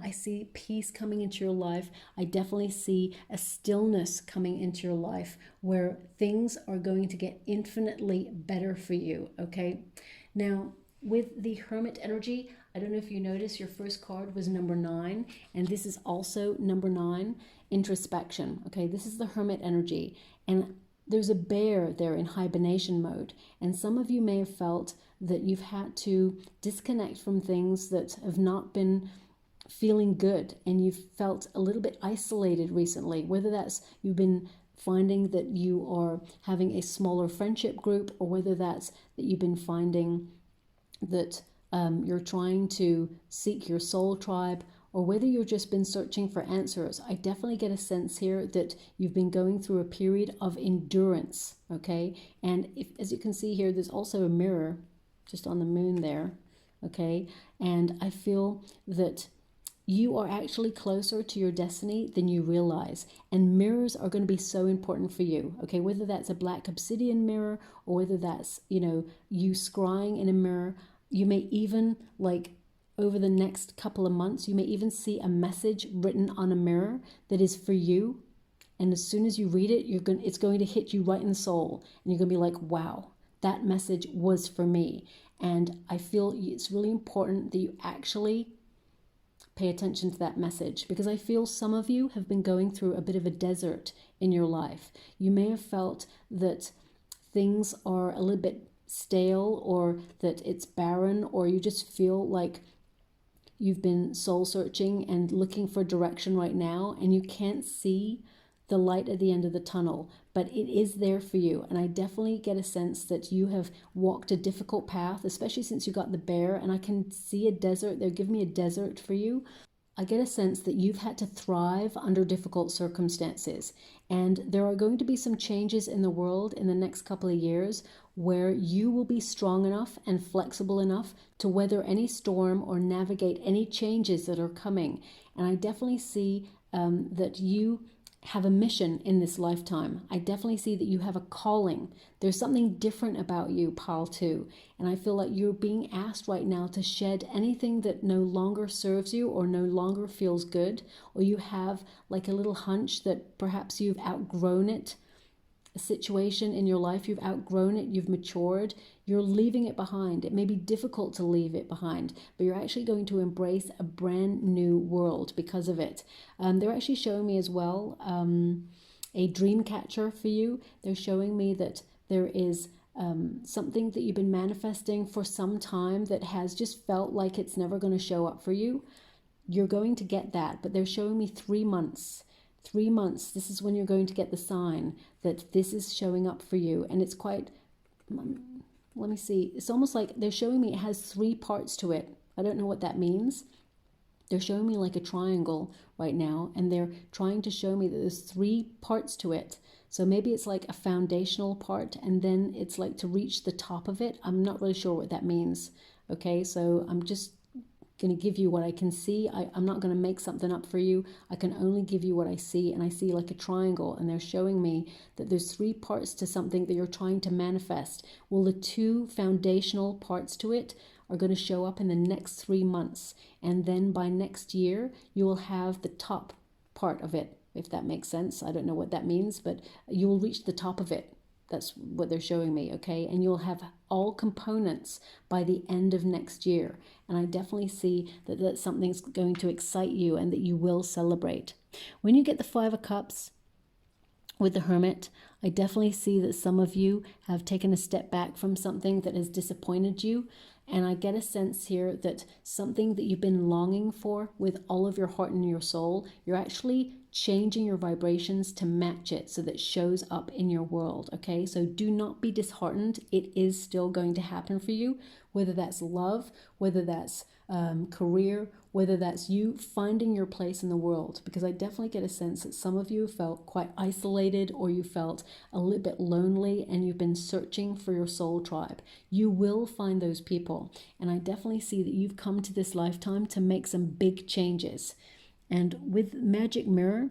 I see peace coming into your life. I definitely see a stillness coming into your life where things are going to get infinitely better for you, okay? Now, with the Hermit energy, I don't know if you noticed your first card was number 9, and this is also number 9, introspection, okay? This is the Hermit energy, and there's a bear there in hibernation mode, and some of you may have felt that you've had to disconnect from things that have not been feeling good, and you've felt a little bit isolated recently, whether that's you've been finding that you are having a smaller friendship group, or whether that's that you've been finding that you're trying to seek your soul tribe, or whether you've just been searching for answers, I definitely get a sense here that you've been going through a period of endurance, okay? And if, as you can see here, there's also a mirror just on the moon there, okay? And I feel that you are actually closer to your destiny than you realize. And mirrors are going to be so important for you, okay? Whether that's a black obsidian mirror or whether that's, you scrying in a mirror. You may even, like, over the next couple of months, you may even see a message written on a mirror that is for you. And as soon as you read it, it's going to hit you right in the soul. And you're going to be like, wow, that message was for me. And I feel it's really important that you actually pay attention to that message, because I feel some of you have been going through a bit of a desert in your life. You may have felt that things are a little bit stale, or that it's barren, or you just feel like you've been soul searching and looking for direction right now, and you can't see the light at the end of the tunnel, but it is there for you. And I definitely get a sense that you have walked a difficult path, especially since you got the bear, and I can see a desert. They're giving me a desert for you. I get a sense that you've had to thrive under difficult circumstances, and there are going to be some changes in the world in the next couple of years where you will be strong enough and flexible enough to weather any storm or navigate any changes that are coming. And I definitely see that you have a mission in this lifetime. I definitely see that you have a calling. There's something different about you, pile 2. And I feel like you're being asked right now to shed anything that no longer serves you or no longer feels good, or you have like a little hunch that perhaps you've outgrown it. A situation in your life, you've outgrown it, you've matured, you're leaving it behind. It may be difficult to leave it behind, but you're actually going to embrace a brand new world because of it. They're actually showing me as well a dream catcher for you. They're showing me that there is something that you've been manifesting for some time that has just felt like it's never going to show up for you. You're going to get that, but they're showing me 3 months. 3 months, this is when you're going to get the sign that this is showing up for you. And it's quite, let me see, it's almost like they're showing me it has 3 parts to it. I don't know what that means. They're showing me like a triangle right now, and they're trying to show me that there's 3 parts to it. So maybe it's like a foundational part, and then it's like to reach the top of it. I'm not really sure what that means. Okay, so I'm just going to give you what I can see. I'm not going to make something up for you. I can only give you what I see, and I see like a triangle, and they're showing me that there's 3 parts to something that you're trying to manifest. Well, the 2 foundational parts to it are going to show up in the next 3 months, and then by next year you will have the top part of it, if that makes sense. I don't know what that means, but you will reach the top of it. That's what they're showing me, okay? And you'll have all components by the end of next year. And I definitely see that something's going to excite you and that you will celebrate. When you get the 5 of Cups with the Hermit, I definitely see that some of you have taken a step back from something that has disappointed you. And I get a sense here that something that you've been longing for with all of your heart and your soul, you're actually changing your vibrations to match it so that it shows up in your world, okay? So do not be disheartened. It is still going to happen for you, whether that's love, whether that's career, whether that's you finding your place in the world, because I definitely get a sense that some of you felt quite isolated, or you felt a little bit lonely, and you've been searching for your soul tribe. You will find those people, and I definitely see that you've come to this lifetime to make some big changes. And with Magic Mirror,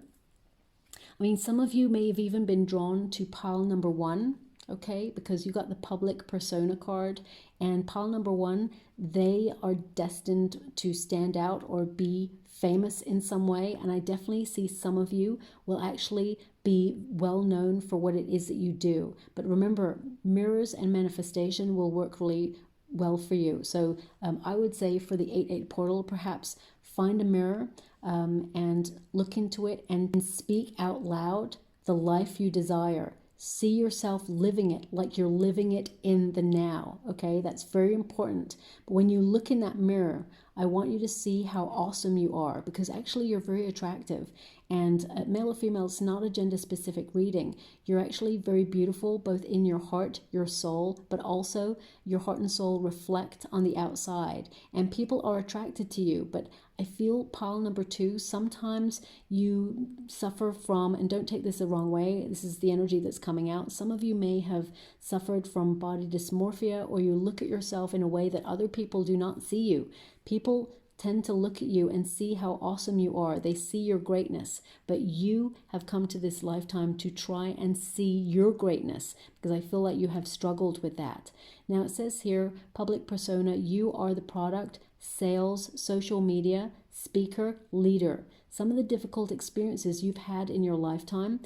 I mean, some of you may have even been drawn to pile number 1, okay, because you got the public persona card, and pile number 1, they are destined to stand out or be famous in some way. And I definitely see some of you will actually be well known for what it is that you do. But remember, mirrors and manifestation will work really well for you. So I would say for the 8/8 portal, perhaps find a mirror and look into it and speak out loud the life you desire. See yourself living it like you're living it in the now, okay? That's very important. But when you look in that mirror, I want you to see how awesome you are, because actually you're very attractive. And male or female, it's not a gender-specific reading. You're actually very beautiful, both in your heart, your soul, but also your heart and soul reflect on the outside. And people are attracted to you, but I feel pile number 2, sometimes you suffer from, and don't take this the wrong way, this is the energy that's coming out. Some of you may have suffered from body dysmorphia, or you look at yourself in a way that other people do not see you. People tend to look at you and see how awesome you are. They see your greatness, but you have come to this lifetime to try and see your greatness, because I feel like you have struggled with that. Now it says here, public persona, you are the product, sales, social media, speaker, leader. Some of the difficult experiences you've had in your lifetime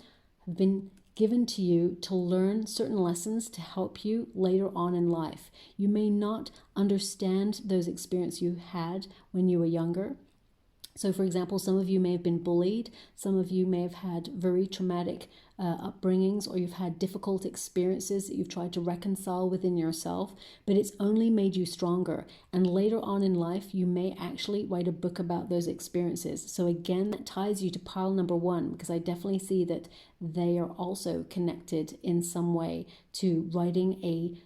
have been given to you to learn certain lessons to help you later on in life. You may not understand those experiences you had when you were younger. So for example, some of you may have been bullied, some of you may have had very traumatic upbringings, or you've had difficult experiences that you've tried to reconcile within yourself, but it's only made you stronger. And later on in life, you may actually write a book about those experiences. So again, that ties you to pile number 1, because I definitely see that they are also connected in some way to writing a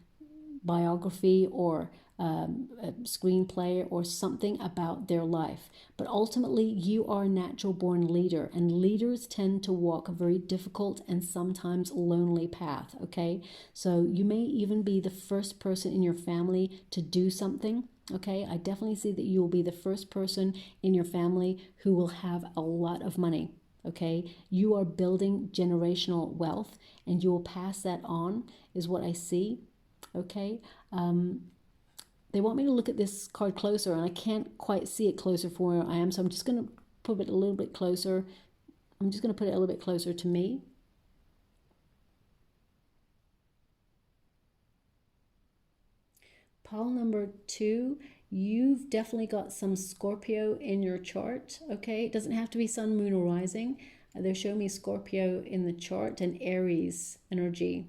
biography or a screenplay or something about their life. But ultimately, you are a natural born leader, and leaders tend to walk a very difficult and sometimes lonely path, okay? So you may even be the first person in your family to do something, okay? I definitely see that you will be the first person in your family who will have a lot of money, okay? You are building generational wealth, and you will pass that on, is what I see, okay? They want me to look at this card closer, and I can't quite see it closer from where I am, so I'm just going to put it a little bit closer. I'm just going to put it a little bit closer to me. Pile number 2, you've definitely got some Scorpio in your chart, okay? It doesn't have to be sun, moon, or rising. They're showing me Scorpio in the chart and Aries energy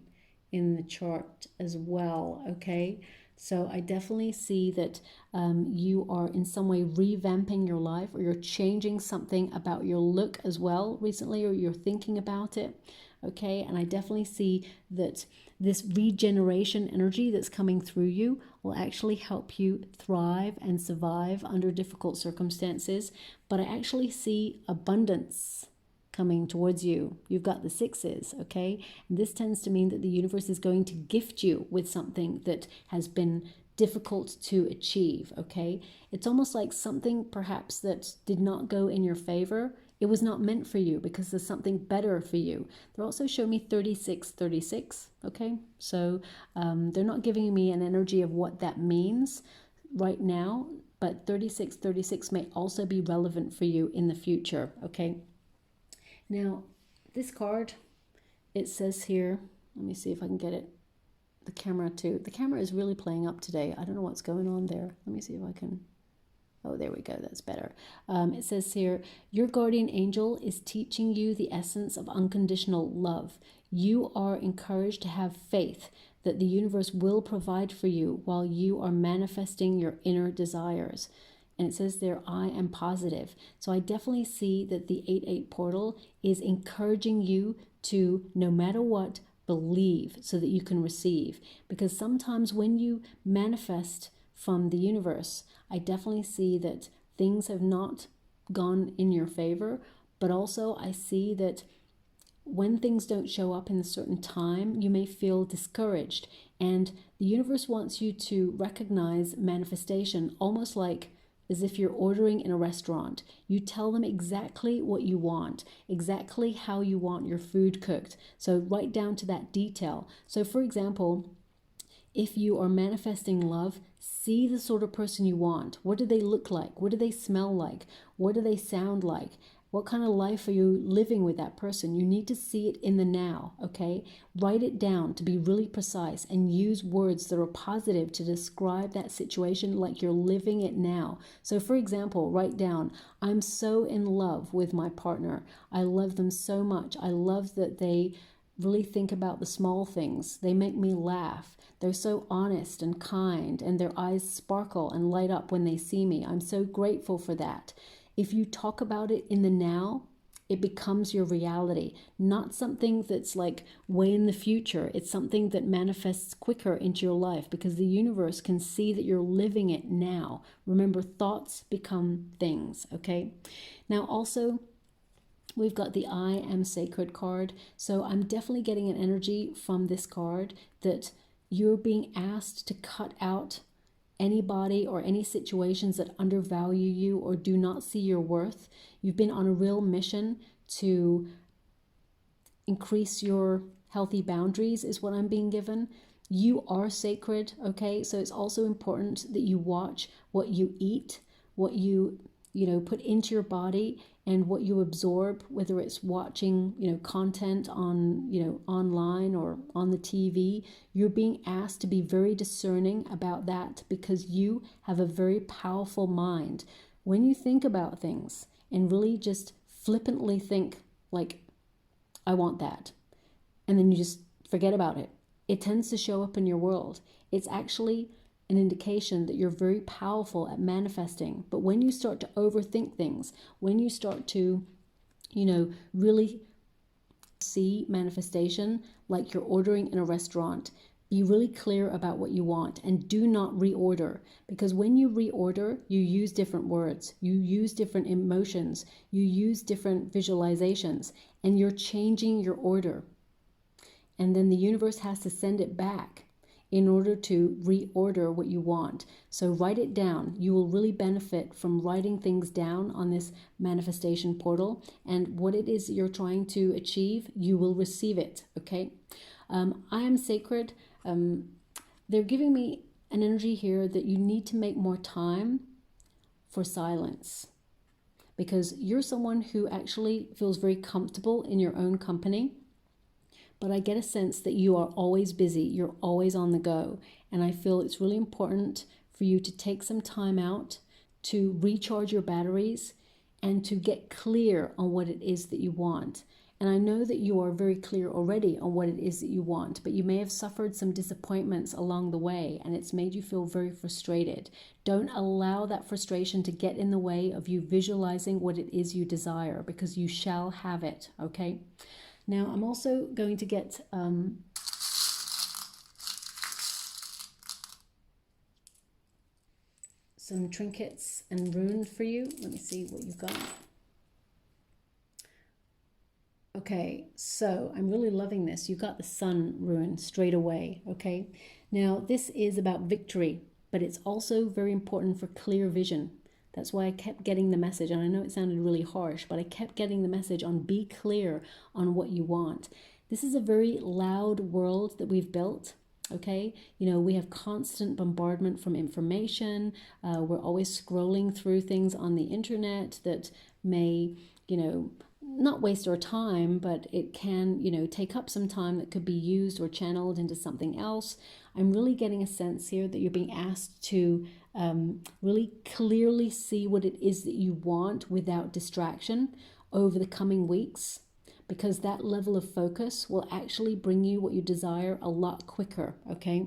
in the chart as well, okay? So I definitely see that you are in some way revamping your life, or you're changing something about your look as well recently, or you're thinking about it, okay? And I definitely see that this regeneration energy that's coming through you will actually help you thrive and survive under difficult circumstances. But I actually see abundance coming towards you. You've got the 6s, okay? And this tends to mean that the universe is going to gift you with something that has been difficult to achieve, okay? It's almost like something perhaps that did not go in your favor. It was not meant for you because there's something better for you. They're also showing me 36, okay? So they're not giving me an energy of what that means right now, but 36 may also be relevant for you in the future, okay? Now, this card, it says here, let me see if I can get it, the camera too. The camera is really playing up today. I don't know what's going on there. Let me see if I can, oh, there we go, that's better. It says here, your guardian angel is teaching you the essence of unconditional love. You are encouraged to have faith that the universe will provide for you while you are manifesting your inner desires. And it says there, I am positive. So I definitely see that the 8-8 portal is encouraging you to, no matter what, believe so that you can receive. Because sometimes when you manifest from the universe, I definitely see that things have not gone in your favor. But also I see that when things don't show up in a certain time, you may feel discouraged. And the universe wants you to recognize manifestation almost like as if you're ordering in a restaurant. You tell them exactly what you want, exactly how you want your food cooked. So right down to that detail. So for example, if you are manifesting love, see the sort of person you want. What do they look like? What do they smell like? What do they sound like? What kind of life are you living with that person? You need to see it in the now, okay? Write it down to be really precise and use words that are positive to describe that situation like you're living it now. So for example, write down, I'm so in love with my partner. I love them so much. I love that they really think about the small things. They make me laugh. They're so honest and kind, and their eyes sparkle and light up when they see me. I'm so grateful for that. If you talk about it in the now, It becomes your reality, not something that's like way in the future. It's something that manifests quicker into your life because the universe can see that you're living it now. Remember, thoughts become things, okay? Now, also, we've got the I am sacred card. So I'm definitely getting an energy from this card that you're being asked to cut out anybody or any situations that undervalue you or do not see your worth. You've been on a real mission to increase your healthy boundaries is what I'm being given. You are sacred, okay? So it's also important that you watch what you eat, what you put into your body and what you absorb, whether it's watching, content on, online or on the TV. You're being asked to be very discerning about that because you have a very powerful mind. When you think about things and really just flippantly think like, I want that, and then you just forget about it, it tends to show up in your world. It's actually an indication that you're very powerful at manifesting. But when you start to overthink things, when you start to, really see manifestation like you're ordering in a restaurant, be really clear about what you want and do not reorder. Because when you reorder, you use different words, you use different emotions, you use different visualizations, and you're changing your order. And then the universe has to send it back in order to reorder what you want. So write it down. You will really benefit from writing things down on this manifestation portal, and what it is you're trying to achieve, you will receive it, okay? I am sacred. They're giving me an energy here that you need to make more time for silence, because you're someone who actually feels very comfortable in your own company. But I get a sense that you are always busy, you're always on the go. And I feel it's really important for you to take some time out to recharge your batteries and to get clear on what it is that you want. And I know that you are very clear already on what it is that you want, but you may have suffered some disappointments along the way and it's made you feel very frustrated. Don't allow that frustration to get in the way of you visualizing what it is you desire, because you shall have it, okay? Now, I'm also going to get some trinkets and runes for you. Let me see what you've got. Okay, so I'm really loving this. You got the sun rune straight away, okay? Now, this is about victory, but it's also very important for clear vision. That's why I kept getting the message, and I know it sounded really harsh, but I kept getting the message on be clear on what you want. This is a very loud world that we've built, okay? We have constant bombardment from information. We're always scrolling through things on the internet that may, not waste our time, but it can, take up some time that could be used or channeled into something else. I'm really getting a sense here that you're being asked to really clearly see what it is that you want without distraction over the coming weeks, because that level of focus will actually bring you what you desire a lot quicker, okay?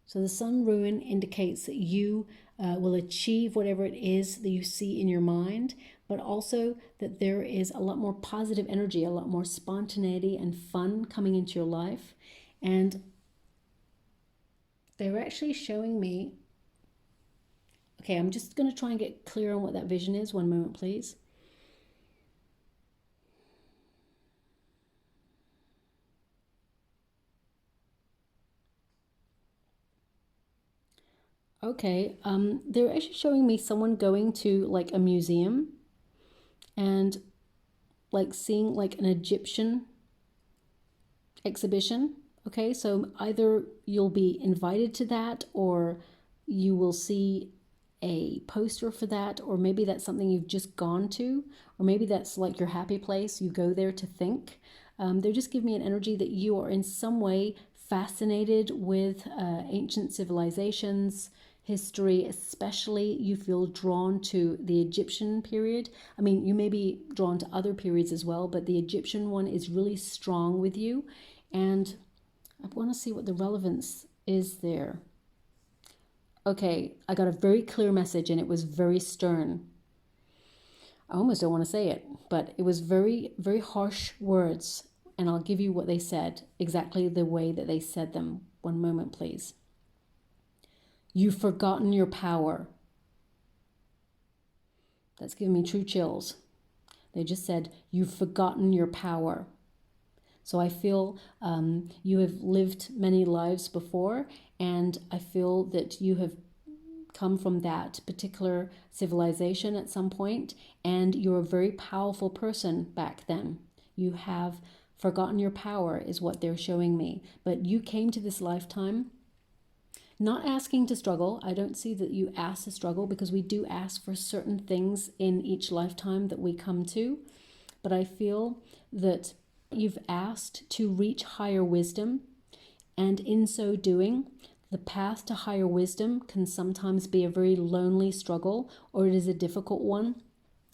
So the sun rune indicates that you will achieve whatever it is that you see in your mind, but also that there is a lot more positive energy, a lot more spontaneity and fun coming into your life. And they're actually showing me, okay, I'm just going to try and get clear on what that vision is. One moment, please. Okay, they're actually showing me someone going to like a museum and like seeing like an Egyptian exhibition. Okay, so either you'll be invited to that, or you will see a poster for that, or maybe that's something you've just gone to, or maybe that's like your happy place. You go there to think. They're just giving me an energy that you are in some way fascinated with ancient civilizations, history, especially you feel drawn to the Egyptian period. I mean, you may be drawn to other periods as well, but the Egyptian one is really strong with you. And I want to see what the relevance is there. Okay, I got a very clear message and it was very stern. I almost don't want to say it, but it was very, very harsh words. And I'll give you what they said, exactly the way that they said them. One moment, please. You've forgotten your power. That's giving me true chills. They just said, you've forgotten your power. So I feel you have lived many lives before, and I feel that you have come from that particular civilization at some point, and you're a very powerful person back then. You have forgotten your power is what they're showing me. But you came to this lifetime not asking to struggle. I don't see that you ask to struggle, because we do ask for certain things in each lifetime that we come to. But I feel that you've asked to reach higher wisdom, and in so doing, the path to higher wisdom can sometimes be a very lonely struggle, or it is a difficult one.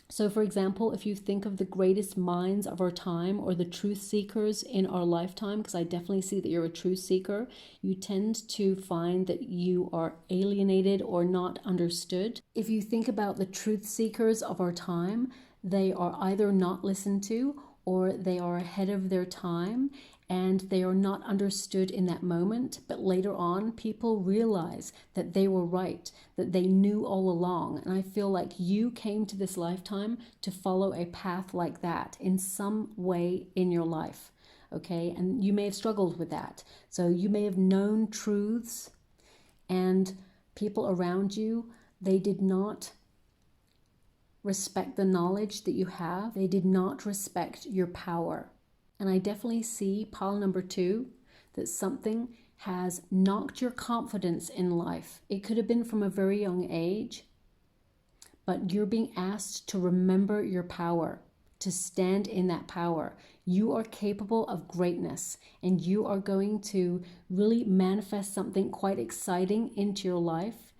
So for example, if you think of the greatest minds of our time, or the truth seekers in our lifetime, because I definitely see that you're a truth seeker, you tend to find that you are alienated or not understood. If you think about the truth seekers of our time, they are either not listened to, or they are ahead of their time, and they are not understood in that moment. But later on, people realize that they were right, that they knew all along. And I feel like you came to this lifetime to follow a path like that in some way in your life, okay? And you may have struggled with that. So you may have known truths, and people around you, they did not respect the knowledge that you have. They did not respect your power. And I definitely see pile number 2, that something has knocked your confidence in life. It could have been from a very young age, but you're being asked to remember your power, to stand in that power. You are capable of greatness, and you are going to really manifest something quite exciting into your life.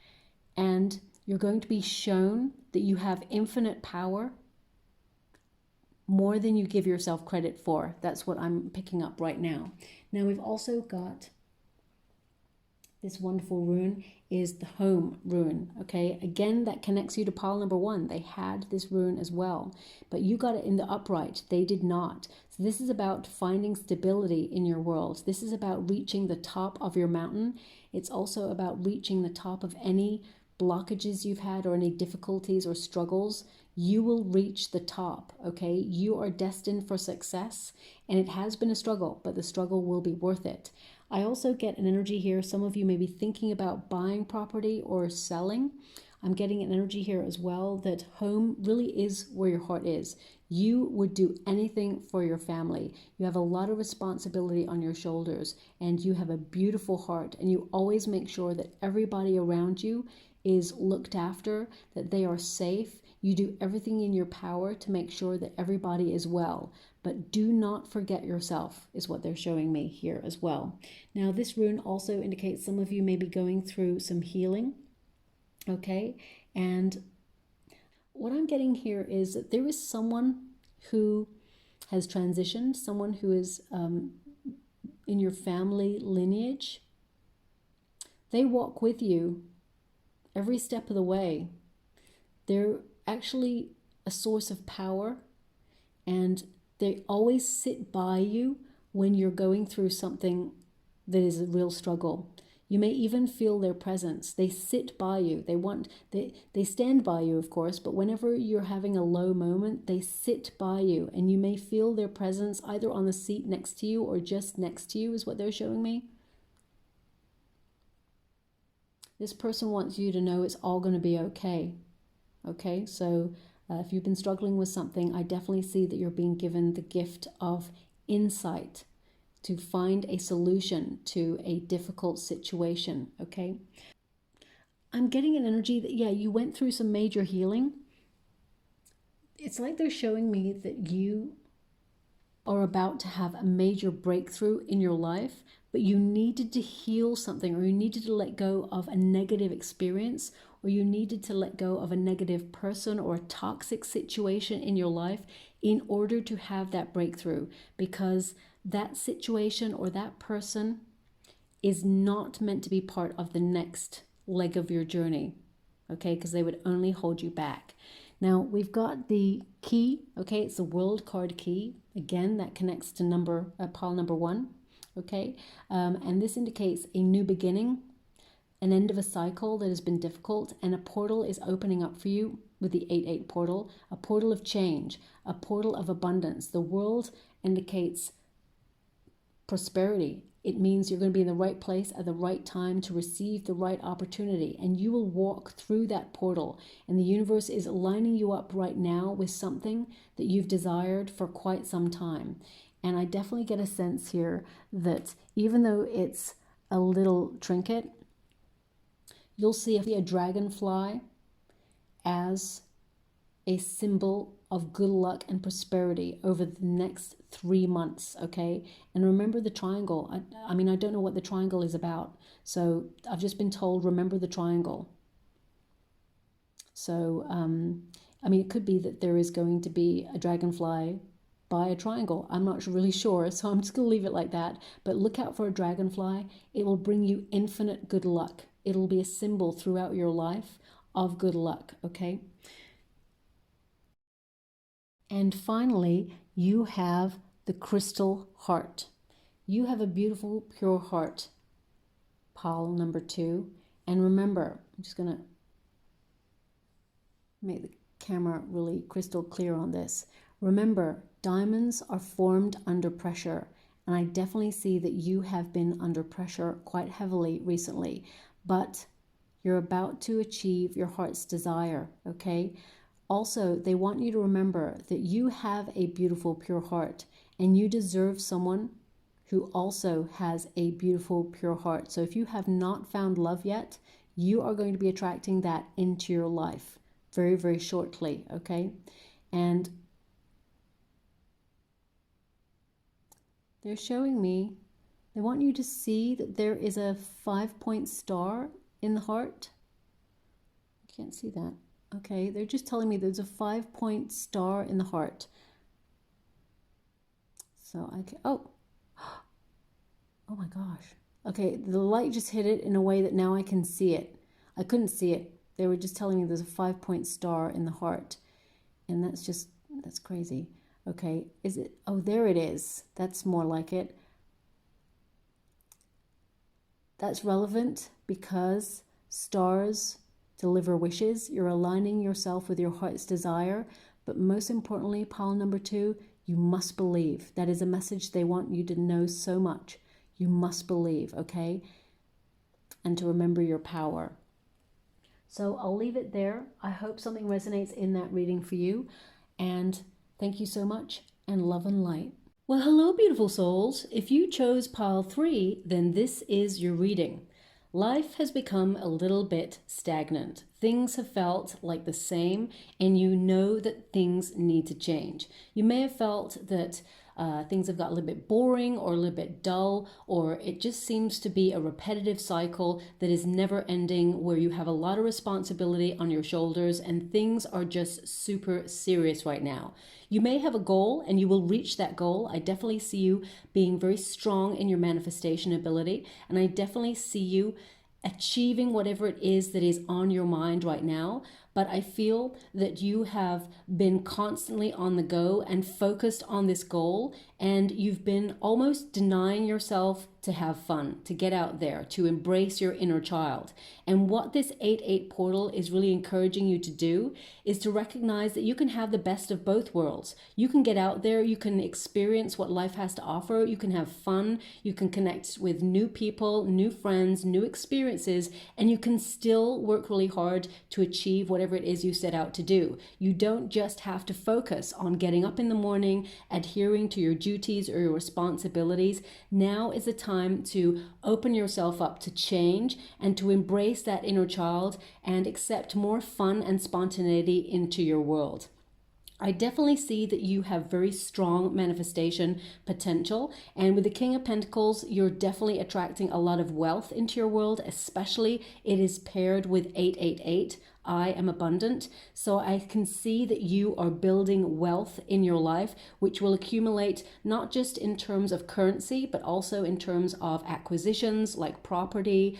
And you're going to be shown that you have infinite power, more than you give yourself credit for. That's what I'm picking up right now. Now we've also got this wonderful rune, is the home rune. Okay, again, that connects you to pile number 1. They had this rune as well, but you got it in the upright. They did not. So this is about finding stability in your world. This is about reaching the top of your mountain. It's also about reaching the top of any blockages you've had, or any difficulties or struggles. You will reach the top, okay? You are destined for success, and it has been a struggle, but the struggle will be worth it. I also get an energy here. Some of you may be thinking about buying property or selling. I'm getting an energy here as well that home really is where your heart is. You would do anything for your family. You have a lot of responsibility on your shoulders, and you have a beautiful heart, and you always make sure that everybody around you is looked after, that they are safe. You do everything in your power to make sure that everybody is well, but do not forget yourself, is what they're showing me here as well. Now, this rune also indicates some of you may be going through some healing, okay? And what I'm getting here is that there is someone who has transitioned, someone who is in your family lineage. They walk with you every step of the way. They're actually a source of power, and they always sit by you when you're going through something that is a real struggle. You may even feel their presence. They sit by you. They stand by you, of course, but whenever you're having a low moment, they sit by you, and you may feel their presence either on the seat next to you or just next to you, is what they're showing me. This person wants you to know it's all going to be okay. Okay, so if you've been struggling with something, I definitely see that you're being given the gift of insight to find a solution to a difficult situation, okay? I'm getting an energy that, yeah, you went through some major healing. It's like they're showing me that you are about to have a major breakthrough in your life, but you needed to heal something, or you needed to let go of a negative experience, or you needed to let go of a negative person or a toxic situation in your life in order to have that breakthrough, because that situation or that person is not meant to be part of the next leg of your journey, okay? Because they would only hold you back. Now we've got the key, okay, it's the world card key. Again, that connects to pile number 1, okay, and this indicates a new beginning, an end of a cycle that has been difficult, and a portal is opening up for you with the 8-8 portal, a portal of change, a portal of abundance. The world indicates prosperity. It means you're going to be in the right place at the right time to receive the right opportunity, and you will walk through that portal. And the universe is lining you up right now with something that you've desired for quite some time. And I definitely get a sense here that even though it's a little trinket, you'll see a dragonfly as a symbol of good luck and prosperity over the next 3 months, okay? And remember the triangle. I mean, I don't know what the triangle is about, so I've just been told, remember the triangle. So, I mean, it could be that there is going to be a dragonfly by a triangle. I'm not really sure, so I'm just going to leave it like that. But look out for a dragonfly. It will bring you infinite good luck. It'll be a symbol throughout your life of good luck, okay? And finally, you have the crystal heart. You have a beautiful, pure heart, pile number 2. And remember, I'm just going to make the camera really crystal clear on this. Remember, diamonds are formed under pressure. And I definitely see that you have been under pressure quite heavily recently. But you're about to achieve your heart's desire, okay? Also, they want you to remember that you have a beautiful, pure heart, and you deserve someone who also has a beautiful, pure heart. So if you have not found love yet, you are going to be attracting that into your life very, very shortly, okay? And they're showing me, they want you to see that there is a 5-point star in the heart. I can't see that. Okay, they're just telling me there's a 5-point star in the heart. So I can, oh my gosh. Okay, the light just hit it in a way that now I can see it. I couldn't see it. They were just telling me there's a 5-point star in the heart. And that's crazy. Okay, is it, oh, there it is. That's more like it. That's relevant because stars deliver wishes. You're aligning yourself with your heart's desire. But most importantly, pile number 2, you must believe. That is a message they want you to know so much. You must believe, okay? And to remember your power. So I'll leave it there. I hope something resonates in that reading for you. And thank you so much, and love and light. Well, hello, beautiful souls. If you chose pile 3, then this is your reading. Life has become a little bit stagnant. Things have felt like the same, and you know that things need to change. You may have felt that things have got a little bit boring or a little bit dull, or it just seems to be a repetitive cycle that is never ending, where you have a lot of responsibility on your shoulders and things are just super serious right now. You may have a goal and you will reach that goal. I definitely see you being very strong in your manifestation ability, and I definitely see you achieving whatever it is that is on your mind right now. But I feel that you have been constantly on the go and focused on this goal, and you've been almost denying yourself to have fun, to get out there, to embrace your inner child. And what this 8-8 portal is really encouraging you to do is to recognize that you can have the best of both worlds. You can get out there, you can experience what life has to offer, you can have fun, you can connect with new people, new friends, new experiences, and you can still work really hard to achieve whatever it is you set out to do. You don't just have to focus on getting up in the morning, adhering to your duties or your responsibilities. Now is the time to open yourself up to change and to embrace that inner child and accept more fun and spontaneity into your world. I definitely see that you have very strong manifestation potential, and with the King of Pentacles, you're definitely attracting a lot of wealth into your world, especially it is paired with 888. I am abundant. So I can see that you are building wealth in your life, which will accumulate not just in terms of currency, but also in terms of acquisitions like property,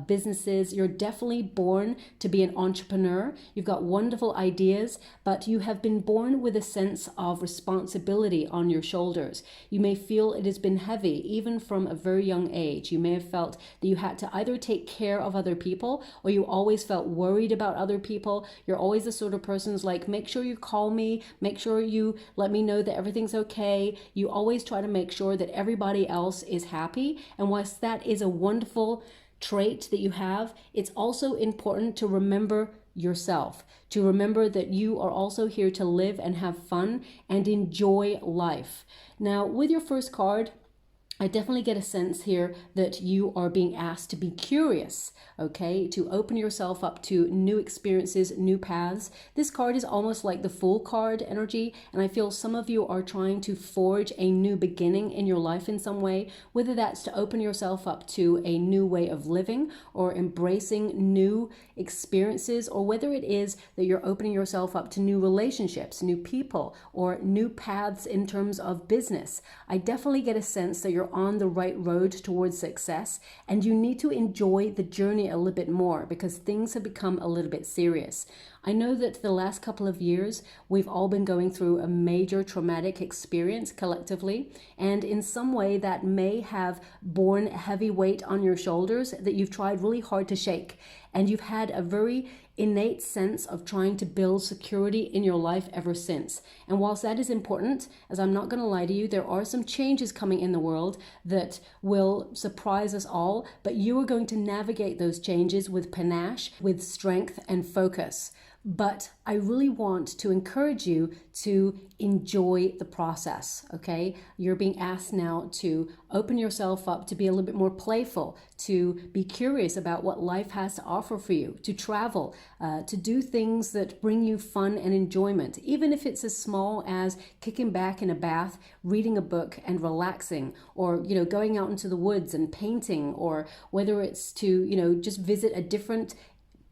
businesses. You're definitely born to be an entrepreneur. You've got wonderful ideas, but you have been born with a sense of responsibility on your shoulders. You may feel it has been heavy, even from a very young age. You may have felt that you had to either take care of other people, or you always felt worried about other people. You're always the sort of person who's like, make sure you call me, make sure you let me know that everything's okay. You always try to make sure that everybody else is happy. And whilst that is a wonderful trait that you have, it's also important to remember yourself, to remember that you are also here to live and have fun and enjoy life. Now, with your first card, I definitely get a sense here that you are being asked to be curious, okay? To open yourself up to new experiences, new paths. This card is almost like the Fool card energy, and I feel some of you are trying to forge a new beginning in your life in some way, whether that's to open yourself up to a new way of living or embracing new experiences, or whether it is that you're opening yourself up to new relationships, new people, or new paths in terms of business. I definitely get a sense that you're on the right road towards success, and you need to enjoy the journey a little bit more because things have become a little bit serious. I know that the last couple of years we've all been going through a major traumatic experience collectively, and in some way that may have borne a heavy weight on your shoulders that you've tried really hard to shake, and you've had a very innate sense of trying to build security in your life ever since. And whilst that is important, as I'm not going to lie to you, there are some changes coming in the world that will surprise us all, but you are going to navigate those changes with panache, with strength and focus. But I really want to encourage you to enjoy the process, okay? You're being asked now to open yourself up, to be a little bit more playful, to be curious about what life has to offer for you, to travel, to do things that bring you fun and enjoyment, even if it's as small as kicking back in a bath, reading a book and relaxing, or, going out into the woods and painting, or whether it's to, just visit a different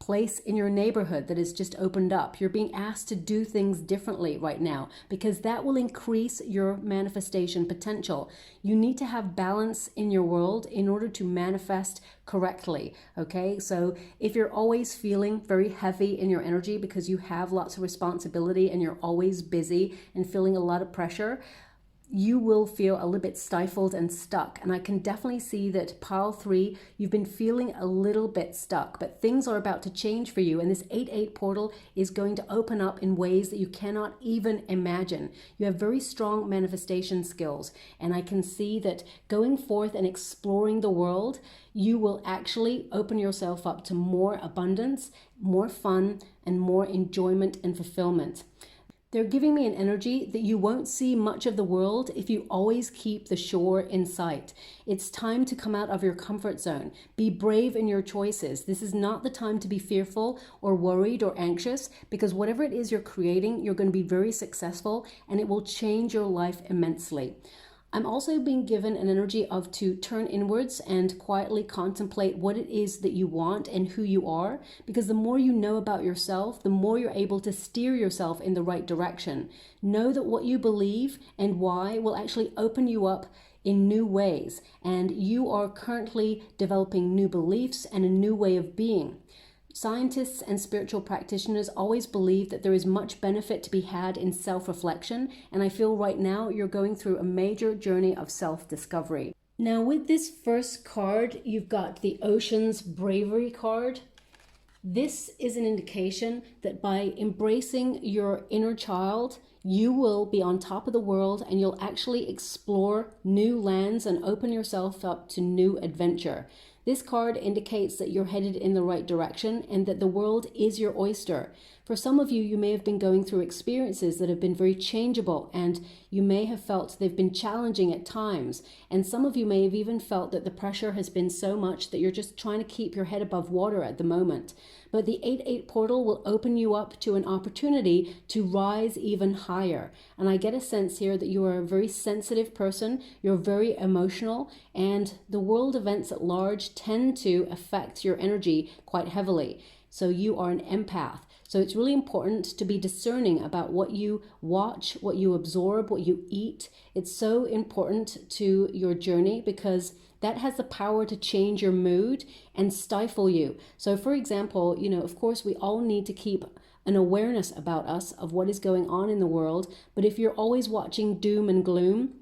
place in your neighborhood that has just opened up. You're being asked to do things differently right now because that will increase your manifestation potential. You need to have balance in your world in order to manifest correctly, okay? So if you're always feeling very heavy in your energy because you have lots of responsibility and you're always busy and feeling a lot of pressure, you will feel a little bit stifled and stuck. And I can definitely see that pile 3, you've been feeling a little bit stuck, but things are about to change for you. And this 8-8 portal is going to open up in ways that you cannot even imagine. You have very strong manifestation skills. And I can see that going forth and exploring the world, you will actually open yourself up to more abundance, more fun, and more enjoyment and fulfillment. They're giving me an energy that you won't see much of the world if you always keep the shore in sight. It's time to come out of your comfort zone. Be brave in your choices. This is not the time to be fearful or worried or anxious, because whatever it is you're creating, you're going to be very successful and it will change your life immensely. I'm also being given an energy of to turn inwards and quietly contemplate what it is that you want and who you are, because the more you know about yourself, the more you're able to steer yourself in the right direction. Know that what you believe and why will actually open you up in new ways, and you are currently developing new beliefs and a new way of being. Scientists and spiritual practitioners always believe that there is much benefit to be had in self-reflection, and I feel right now you're going through a major journey of self-discovery. Now with this first card, you've got the Ocean's Bravery card. This is an indication that by embracing your inner child, you will be on top of the world and you'll actually explore new lands and open yourself up to new adventure. This card indicates that you're headed in the right direction and that the world is your oyster. For some of you, you may have been going through experiences that have been very changeable, and you may have felt they've been challenging at times. And some of you may have even felt that the pressure has been so much that you're just trying to keep your head above water at the moment. But the 8-8 portal will open you up to an opportunity to rise even higher. And I get a sense here that you are a very sensitive person, you're very emotional, and the world events at large tend to affect your energy quite heavily. So you are an empath. So it's really important to be discerning about what you watch, what you absorb, what you eat. It's so important to your journey because that has the power to change your mood and stifle you. So for example, of course, we all need to keep an awareness about us of what is going on in the world. But if you're always watching doom and gloom,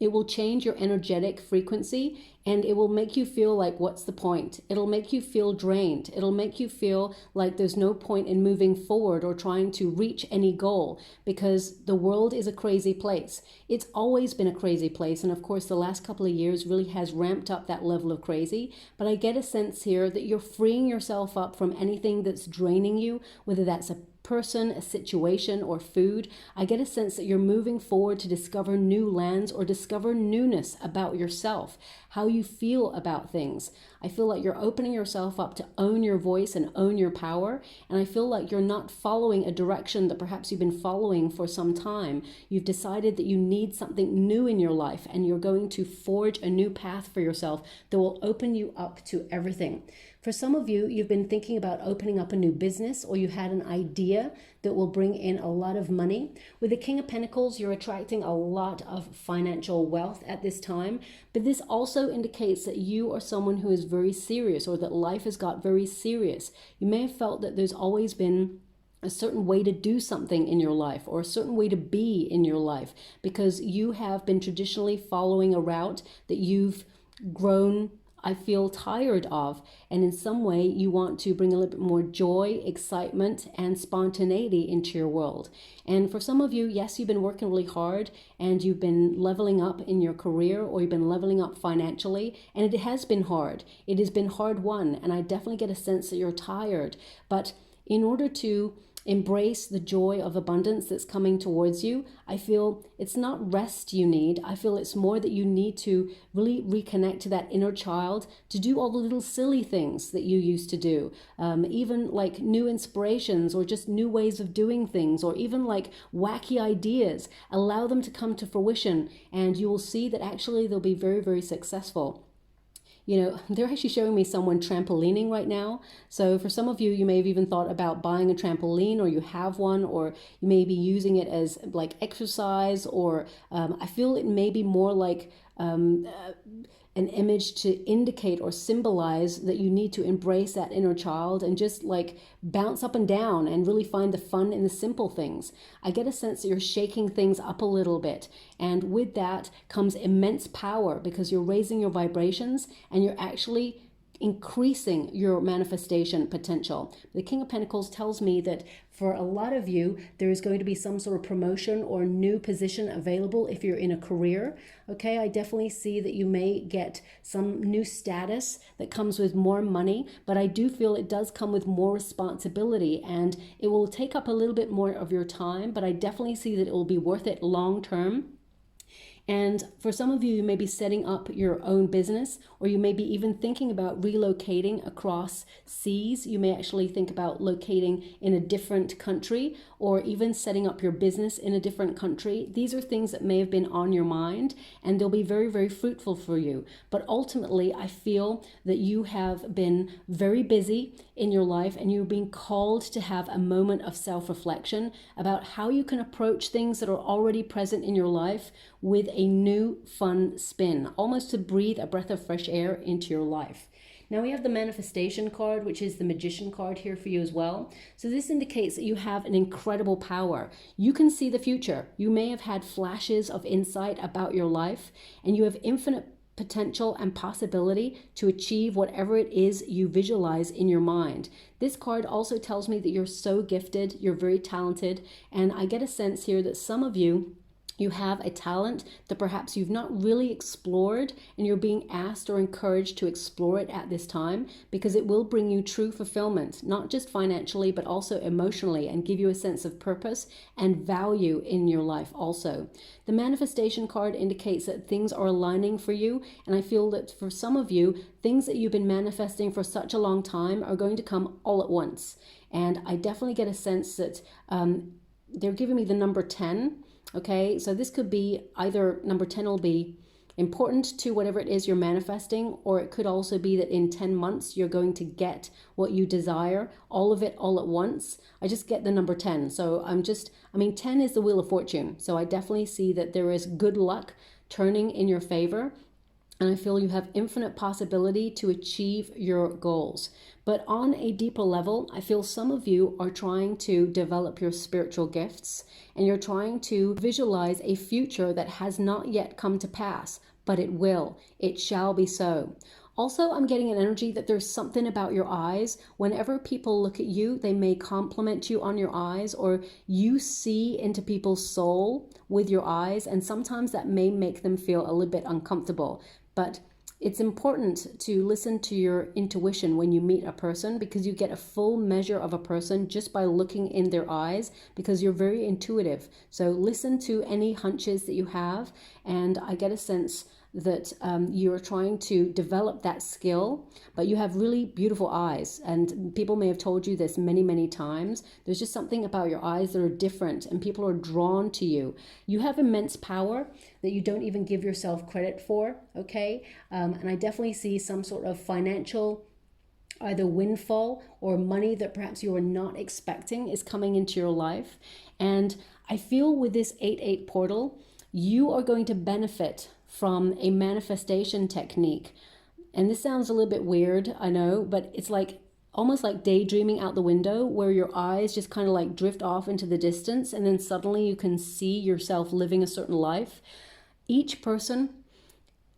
it will change your energetic frequency and it will make you feel like, what's the point? It'll make you feel drained. It'll make you feel like there's no point in moving forward or trying to reach any goal because the world is a crazy place. It's always been a crazy place. And of course, the last couple of years really has ramped up that level of crazy. But I get a sense here that you're freeing yourself up from anything that's draining you, whether that's a person, a situation, or food. I get a sense that you're moving forward to discover new lands or discover newness about yourself, how you feel about things. I feel like you're opening yourself up to own your voice and own your power. And I feel like you're not following a direction that perhaps you've been following for some time. You've decided that you need something new in your life and you're going to forge a new path for yourself that will open you up to everything. For some of you, you've been thinking about opening up a new business or you had an idea that will bring in a lot of money. With the King of Pentacles, you're attracting a lot of financial wealth at this time. But this also indicates that you are someone who is very serious or that life has got very serious. You may have felt that there's always been a certain way to do something in your life or a certain way to be in your life because you have been traditionally following a route that you've grown, I feel, tired of, and in some way you want to bring a little bit more joy, excitement, and spontaneity into your world. And for some of you, yes, you've been working really hard and you've been leveling up in your career or you've been leveling up financially, and it has been hard. It has been hard won, and I definitely get a sense that you're tired. But in order to embrace the joy of abundance that's coming towards you, I feel it's not rest you need. I feel it's more that you need to really reconnect to that inner child, to do all the little silly things that you used to do, even like new inspirations or just new ways of doing things, or even like wacky ideas. Allow them to come to fruition and you will see that actually they'll be very, very successful. They're actually showing me someone trampolining right now. So for some of you, you may have even thought about buying a trampoline, or you have one, or you may be using it as like exercise, or I feel it may be more like an image to indicate or symbolize that you need to embrace that inner child and just like bounce up and down and really find the fun in the simple things. I get a sense that you're shaking things up a little bit. And with that comes immense power because you're raising your vibrations and you're actually increasing your manifestation potential. The King of Pentacles tells me that for a lot of you, there is going to be some sort of promotion or new position available if you're in a career. Okay, I definitely see that you may get some new status that comes with more money, but I do feel it does come with more responsibility and it will take up a little bit more of your time, but I definitely see that it will be worth it long term. And for some of you, you may be setting up your own business, or you may be even thinking about relocating across seas. You may actually think about locating in a different country, or even setting up your business in a different country. These are things that may have been on your mind, and they'll be very, very fruitful for you. But ultimately, I feel that you have been very busy in your life, and you're being called to have a moment of self-reflection about how you can approach things that are already present in your life with a new fun spin, almost to breathe a breath of fresh air into your life. Now we have the manifestation card, which is the magician card here for you as well. So this indicates that you have an incredible power. You can see the future. You may have had flashes of insight about your life, and you have infinite potential and possibility to achieve whatever it is you visualize in your mind. This card also tells me that you're so gifted, you're very talented, and I get a sense here that some of you have a talent that perhaps you've not really explored, and you're being asked or encouraged to explore it at this time because it will bring you true fulfillment, not just financially, but also emotionally, and give you a sense of purpose and value in your life also. The manifestation card indicates that things are aligning for you, and I feel that for some of you, things that you've been manifesting for such a long time are going to come all at once. And I definitely get a sense that they're giving me the number 10. Okay, so this could be either number 10 will be important to whatever it is you're manifesting, or it could also be that in 10 months you're going to get what you desire, all of it all at once. I just get the number 10. So 10 is the Wheel of Fortune. So I definitely see that there is good luck turning in your favor. And I feel you have infinite possibility to achieve your goals. But on a deeper level, I feel some of you are trying to develop your spiritual gifts, and you're trying to visualize a future that has not yet come to pass, but it will. It shall be so. Also, I'm getting an energy that there's something about your eyes. Whenever people look at you, they may compliment you on your eyes, or you see into people's soul with your eyes, and sometimes that may make them feel a little bit uncomfortable. But it's important to listen to your intuition when you meet a person, because you get a full measure of a person just by looking in their eyes, because you're very intuitive. So listen to any hunches that you have, and I get a sense that you're trying to develop that skill, but you have really beautiful eyes, and people may have told you this many, many times. There's just something about your eyes that are different, and people are drawn to you. You have immense power that you don't even give yourself credit for, okay? And I definitely see some sort of financial either windfall or money that perhaps you are not expecting is coming into your life. And I feel with this 8-8 portal, you are going to benefit from a manifestation technique. And this sounds a little bit weird, I know, but it's like almost like daydreaming out the window, where your eyes just kind of like drift off into the distance, and then suddenly you can see yourself living a certain life. Each person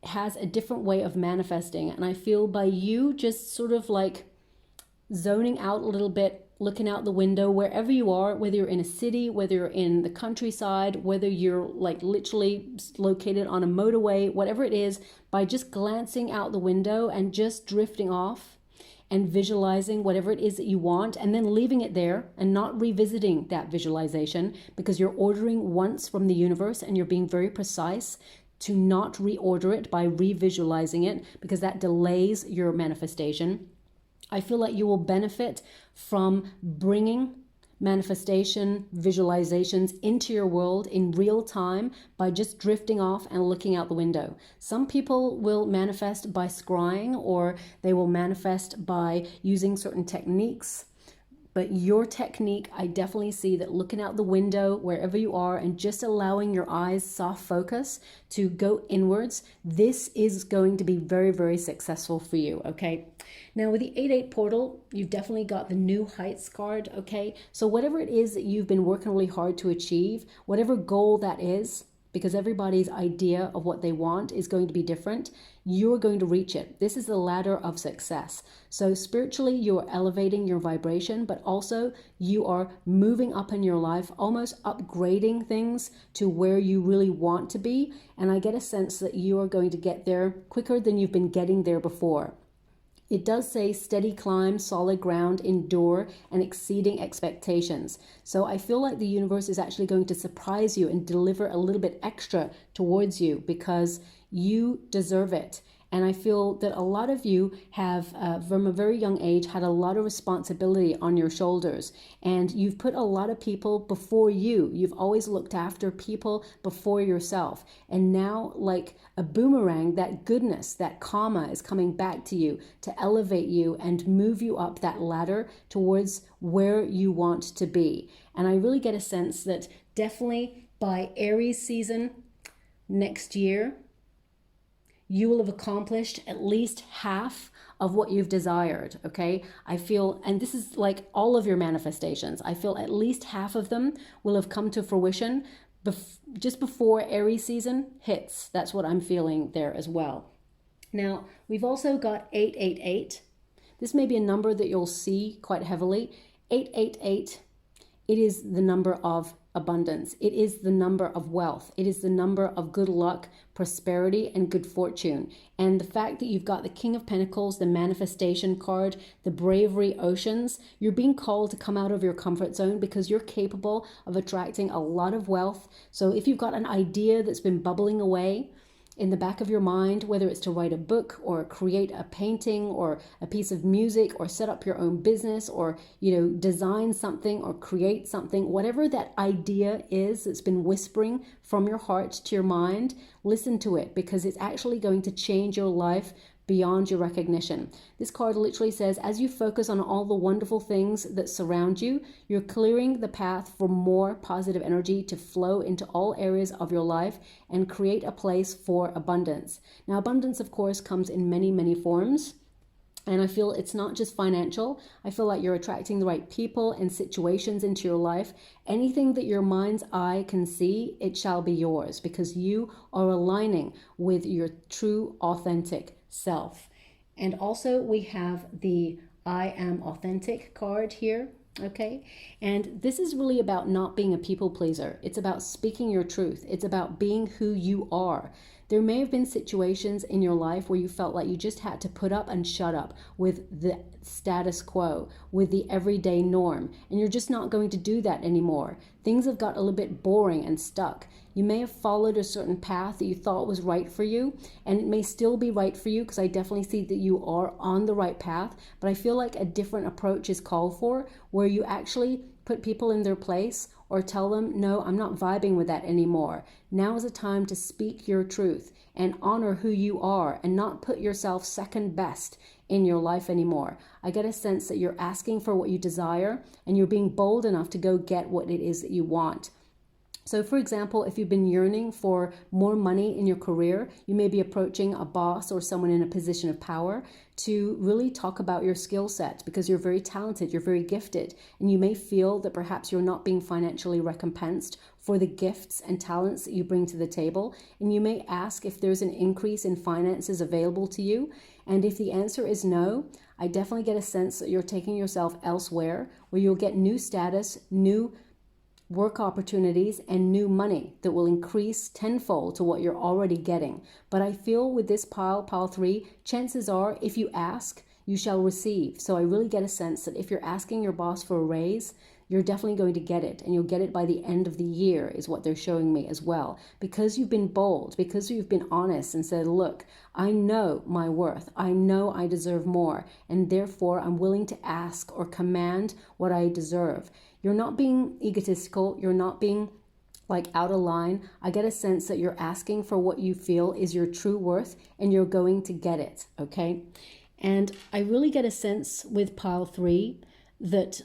has a different way of manifesting, and I feel by you just sort of like zoning out a little bit, looking out the window wherever you are, whether you're in a city, whether you're in the countryside, whether you're like literally located on a motorway, whatever it is, by just glancing out the window and just drifting off and visualizing whatever it is that you want, and then leaving it there and not revisiting that visualization, because you're ordering once from the universe and you're being very precise to not reorder it by revisualizing it, because that delays your manifestation. I feel like you will benefit from bringing manifestation visualizations into your world in real time by just drifting off and looking out the window. Some people will manifest by scrying, or they will manifest by using certain techniques. But your technique, I definitely see that looking out the window wherever you are and just allowing your eyes soft focus to go inwards, this is going to be very, very successful for you, okay? Now with the 8-8 portal, you've definitely got the New Heights card, okay? So whatever it is that you've been working really hard to achieve, whatever goal that is, because everybody's idea of what they want is going to be different, you're going to reach it. This is the ladder of success. So spiritually, you are elevating your vibration, but also you are moving up in your life, almost upgrading things to where you really want to be. And I get a sense that you are going to get there quicker than you've been getting there before. It does say steady climb, solid ground, endure, and exceeding expectations. So I feel like the universe is actually going to surprise you and deliver a little bit extra towards you, because you deserve it. And I feel that a lot of you have, from a very young age, had a lot of responsibility on your shoulders. And you've put a lot of people before you. You've always looked after people before yourself. And now, like a boomerang, that goodness, that karma is coming back to you to elevate you and move you up that ladder towards where you want to be. And I really get a sense that definitely by Aries season next year, you will have accomplished at least half of what you've desired, okay? I feel, and this is like all of your manifestations, I feel at least half of them will have come to fruition just before Aries season hits. That's what I'm feeling there as well. Now, we've also got 888. This may be a number that you'll see quite heavily. 888, it is the number of abundance. It is the number of wealth. It is the number of good luck, prosperity, and good fortune. And the fact that you've got the King of Pentacles, the manifestation card, the bravery oceans, you're being called to come out of your comfort zone, because you're capable of attracting a lot of wealth. So if you've got an idea that's been bubbling away, in the back of your mind, whether it's to write a book or create a painting or a piece of music or set up your own business or, design something or create something, whatever that idea is that's been whispering from your heart to your mind, listen to it, because it's actually going to change your life beyond your recognition. This card literally says, as you focus on all the wonderful things that surround you, you're clearing the path for more positive energy to flow into all areas of your life and create a place for abundance. Now, abundance, of course, comes in many, many forms. And I feel it's not just financial. I feel like you're attracting the right people and situations into your life. Anything that your mind's eye can see, it shall be yours, because you are aligning with your true, authentic self. And also we have the I am authentic card here. Okay. And this is really about not being a people pleaser. It's about speaking your truth. It's about being who you are. There may have been situations in your life where you felt like you just had to put up and shut up with the status quo, with the everyday norm, and you're just not going to do that anymore. Things have got a little bit boring and stuck. You may have followed a certain path that you thought was right for you, and it may still be right for you, because I definitely see that you are on the right path, but I feel like a different approach is called for, where you actually put people in their place or tell them, no, I'm not vibing with that anymore. Now is a time to speak your truth and honor who you are and not put yourself second best in your life anymore. I get a sense that you're asking for what you desire and you're being bold enough to go get what it is that you want. So for example, if you've been yearning for more money in your career, you may be approaching a boss or someone in a position of power to really talk about your skill set, because you're very talented, you're very gifted, and you may feel that perhaps you're not being financially recompensed for the gifts and talents that you bring to the table. And you may ask if there's an increase in finances available to you. And if the answer is no, I definitely get a sense that you're taking yourself elsewhere, where you'll get new status, new work opportunities, and new money that will increase tenfold to what you're already getting. But I feel with this pile 3, chances are if you ask, you shall receive. So I really get a sense that if you're asking your boss for a raise, you're definitely going to get it, and you'll get it by the end of the year is what they're showing me as well. Because you've been bold, because you've been honest and said, look, I know my worth, I know I deserve more, and therefore I'm willing to ask or command what I deserve. You're not being egotistical, you're not being like out of line. I get a sense that you're asking for what you feel is your true worth, and you're going to get it, okay? And I really get a sense with pile 3 that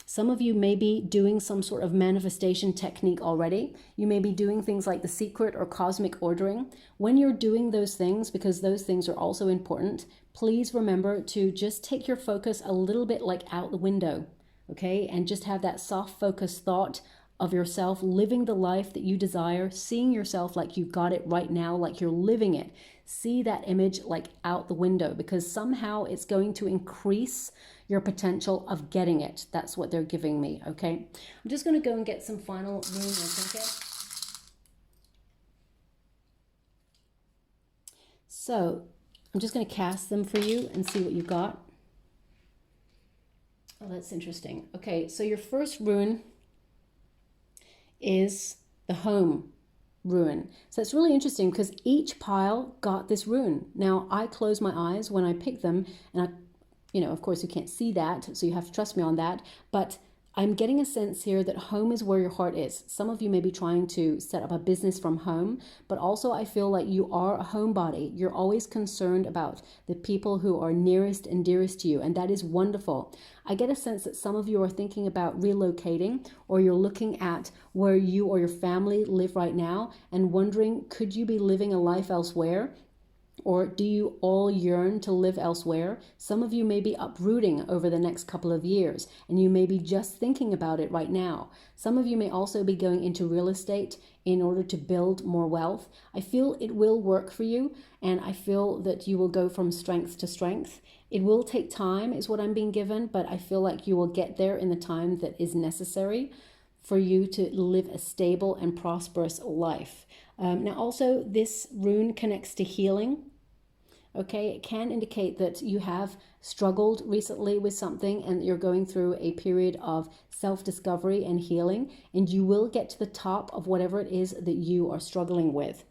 some of you may be doing some sort of manifestation technique already. You may be doing things like the secret or cosmic ordering. When you're doing those things, because those things are also important, please remember to just take your focus a little bit like out the window, okay? And just have that soft focused thought of yourself living the life that you desire, seeing yourself like you've got it right now, like you're living it. See that image like out the window, because somehow it's going to increase your potential of getting it. That's what they're giving me, okay? I'm just going to go and get some final rune, okay? So I'm just going to cast them for you and see what you got. Oh, that's interesting. Okay, so your first rune is the home rune. So it's really interesting because each pile got this rune. Now, I close my eyes when I pick them, and of course you can't see that, so you have to trust me on that, but I'm getting a sense here that home is where your heart is. Some of you may be trying to set up a business from home, but also I feel like you are a homebody. You're always concerned about the people who are nearest and dearest to you, and that is wonderful. I get a sense that some of you are thinking about relocating, or you're looking at where you or your family live right now and wondering, could you be living a life elsewhere? Or do you all yearn to live elsewhere? Some of you may be uprooting over the next couple of years, and you may be just thinking about it right now. Some of you may also be going into real estate in order to build more wealth. I feel it will work for you, and I feel that you will go from strength to strength. It will take time is what I'm being given, but I feel like you will get there in the time that is necessary for you to live a stable and prosperous life. Now also, this rune connects to healing. Okay, it can indicate that you have struggled recently with something and you're going through a period of self-discovery and healing, and you will get to the top of whatever it is that you are struggling with.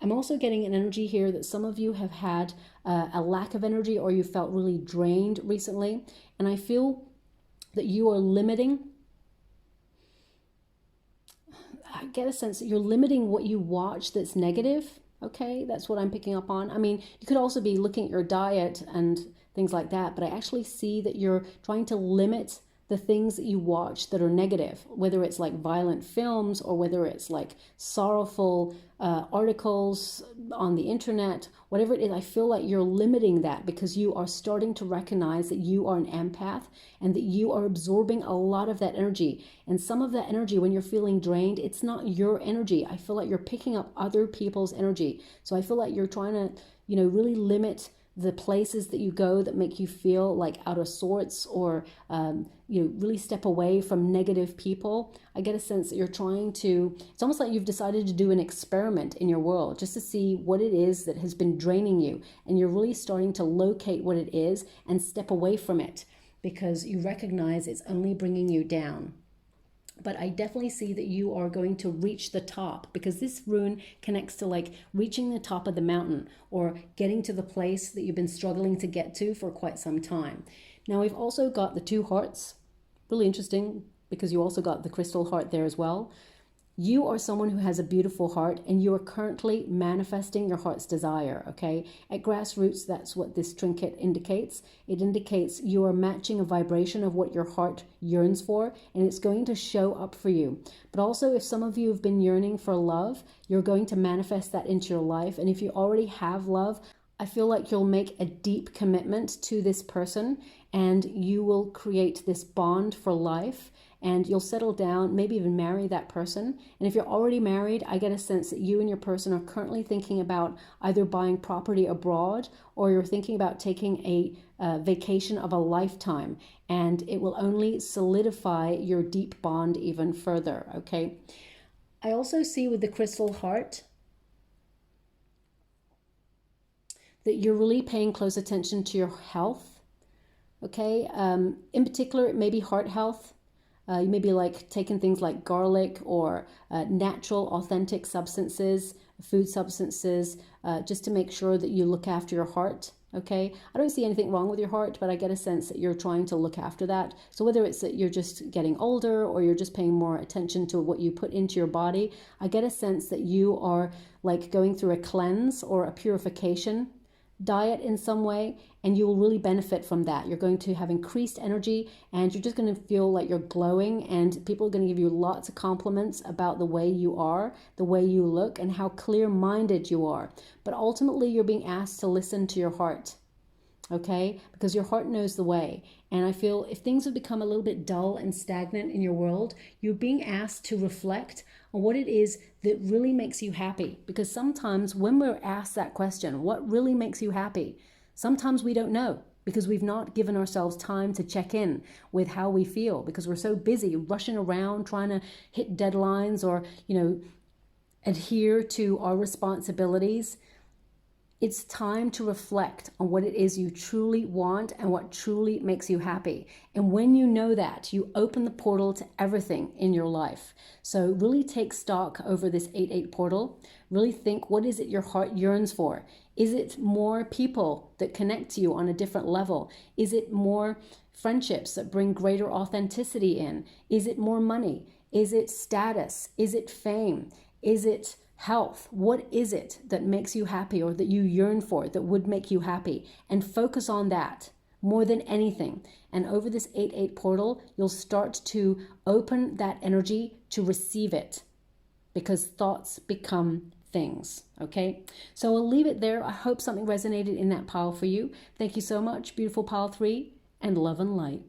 I'm also getting an energy here that some of you have had a lack of energy, or you felt really drained recently. And I feel that you are limiting. I get a sense that you're limiting what you watch that's negative. Okay, that's what I'm picking up on. I mean, you could also be looking at your diet and things like that, but I actually see that you're trying to limit the things that you watch that are negative, whether it's like violent films or whether it's like sorrowful articles on the internet, whatever it is. I feel like you're limiting that because you are starting to recognize that you are an empath and that you are absorbing a lot of that energy. And some of that energy, when you're feeling drained, it's not your energy. I feel like you're picking up other people's energy. So I feel like you're trying to, really limit the places that you go that make you feel like out of sorts, or really step away from negative people. I get a sense that you're trying to, it's almost like you've decided to do an experiment in your world just to see what it is that has been draining you, and you're really starting to locate what it is and step away from it because you recognize it's only bringing you down. But I definitely see that you are going to reach the top, because this rune connects to like reaching the top of the mountain or getting to the place that you've been struggling to get to for quite some time. Now we've also got the 2 hearts. Really interesting, because you also got the crystal heart there as well. You are someone who has a beautiful heart, and you are currently manifesting your heart's desire, okay? At grassroots, that's what this trinket indicates. It indicates you are matching a vibration of what your heart yearns for, and it's going to show up for you. But also, if some of you have been yearning for love, you're going to manifest that into your life. And if you already have love, I feel like you'll make a deep commitment to this person, and you will create this bond for life. And you'll settle down, maybe even marry that person. And if you're already married, I get a sense that you and your person are currently thinking about either buying property abroad, or you're thinking about taking a vacation of a lifetime. And it will only solidify your deep bond even further, okay? I also see with the crystal heart that you're really paying close attention to your health, okay? In particular, it may be heart health. You may be like taking things like garlic or natural, authentic substances, food substances, just to make sure that you look after your heart, okay? I don't see anything wrong with your heart, but I get a sense that you're trying to look after that. So whether it's that you're just getting older or you're just paying more attention to what you put into your body, I get a sense that you are like going through a cleanse or a purification diet in some way, and you will really benefit from that. You're going to have increased energy, and you're just going to feel like you're glowing, and people are going to give you lots of compliments about the way you are, the way you look, and how clear-minded you are. But ultimately, you're being asked to listen to your heart, okay? Because your heart knows the way. And I feel if things have become a little bit dull and stagnant in your world, you're being asked to reflect on what it is that really makes you happy. Because sometimes when we're asked that question, what really makes you happy? Sometimes we don't know, because we've not given ourselves time to check in with how we feel, because we're so busy rushing around trying to hit deadlines or, adhere to our responsibilities. It's time to reflect on what it is you truly want and what truly makes you happy. And when you know that, you open the portal to everything in your life. So really take stock over this 8-8 portal. Really think, what is it your heart yearns for? Is it more people that connect to you on a different level? Is it more friendships that bring greater authenticity in? Is it more money? Is it status? Is it fame? Is it health? What is it that makes you happy, or that you yearn for, that would make you happy? And focus on that more than anything. And over this 8-8 portal, you'll start to open that energy to receive it, because thoughts become things, okay? So I'll leave it there. I hope something resonated in that pile for you. Thank you so much, beautiful pile 3, and love and light.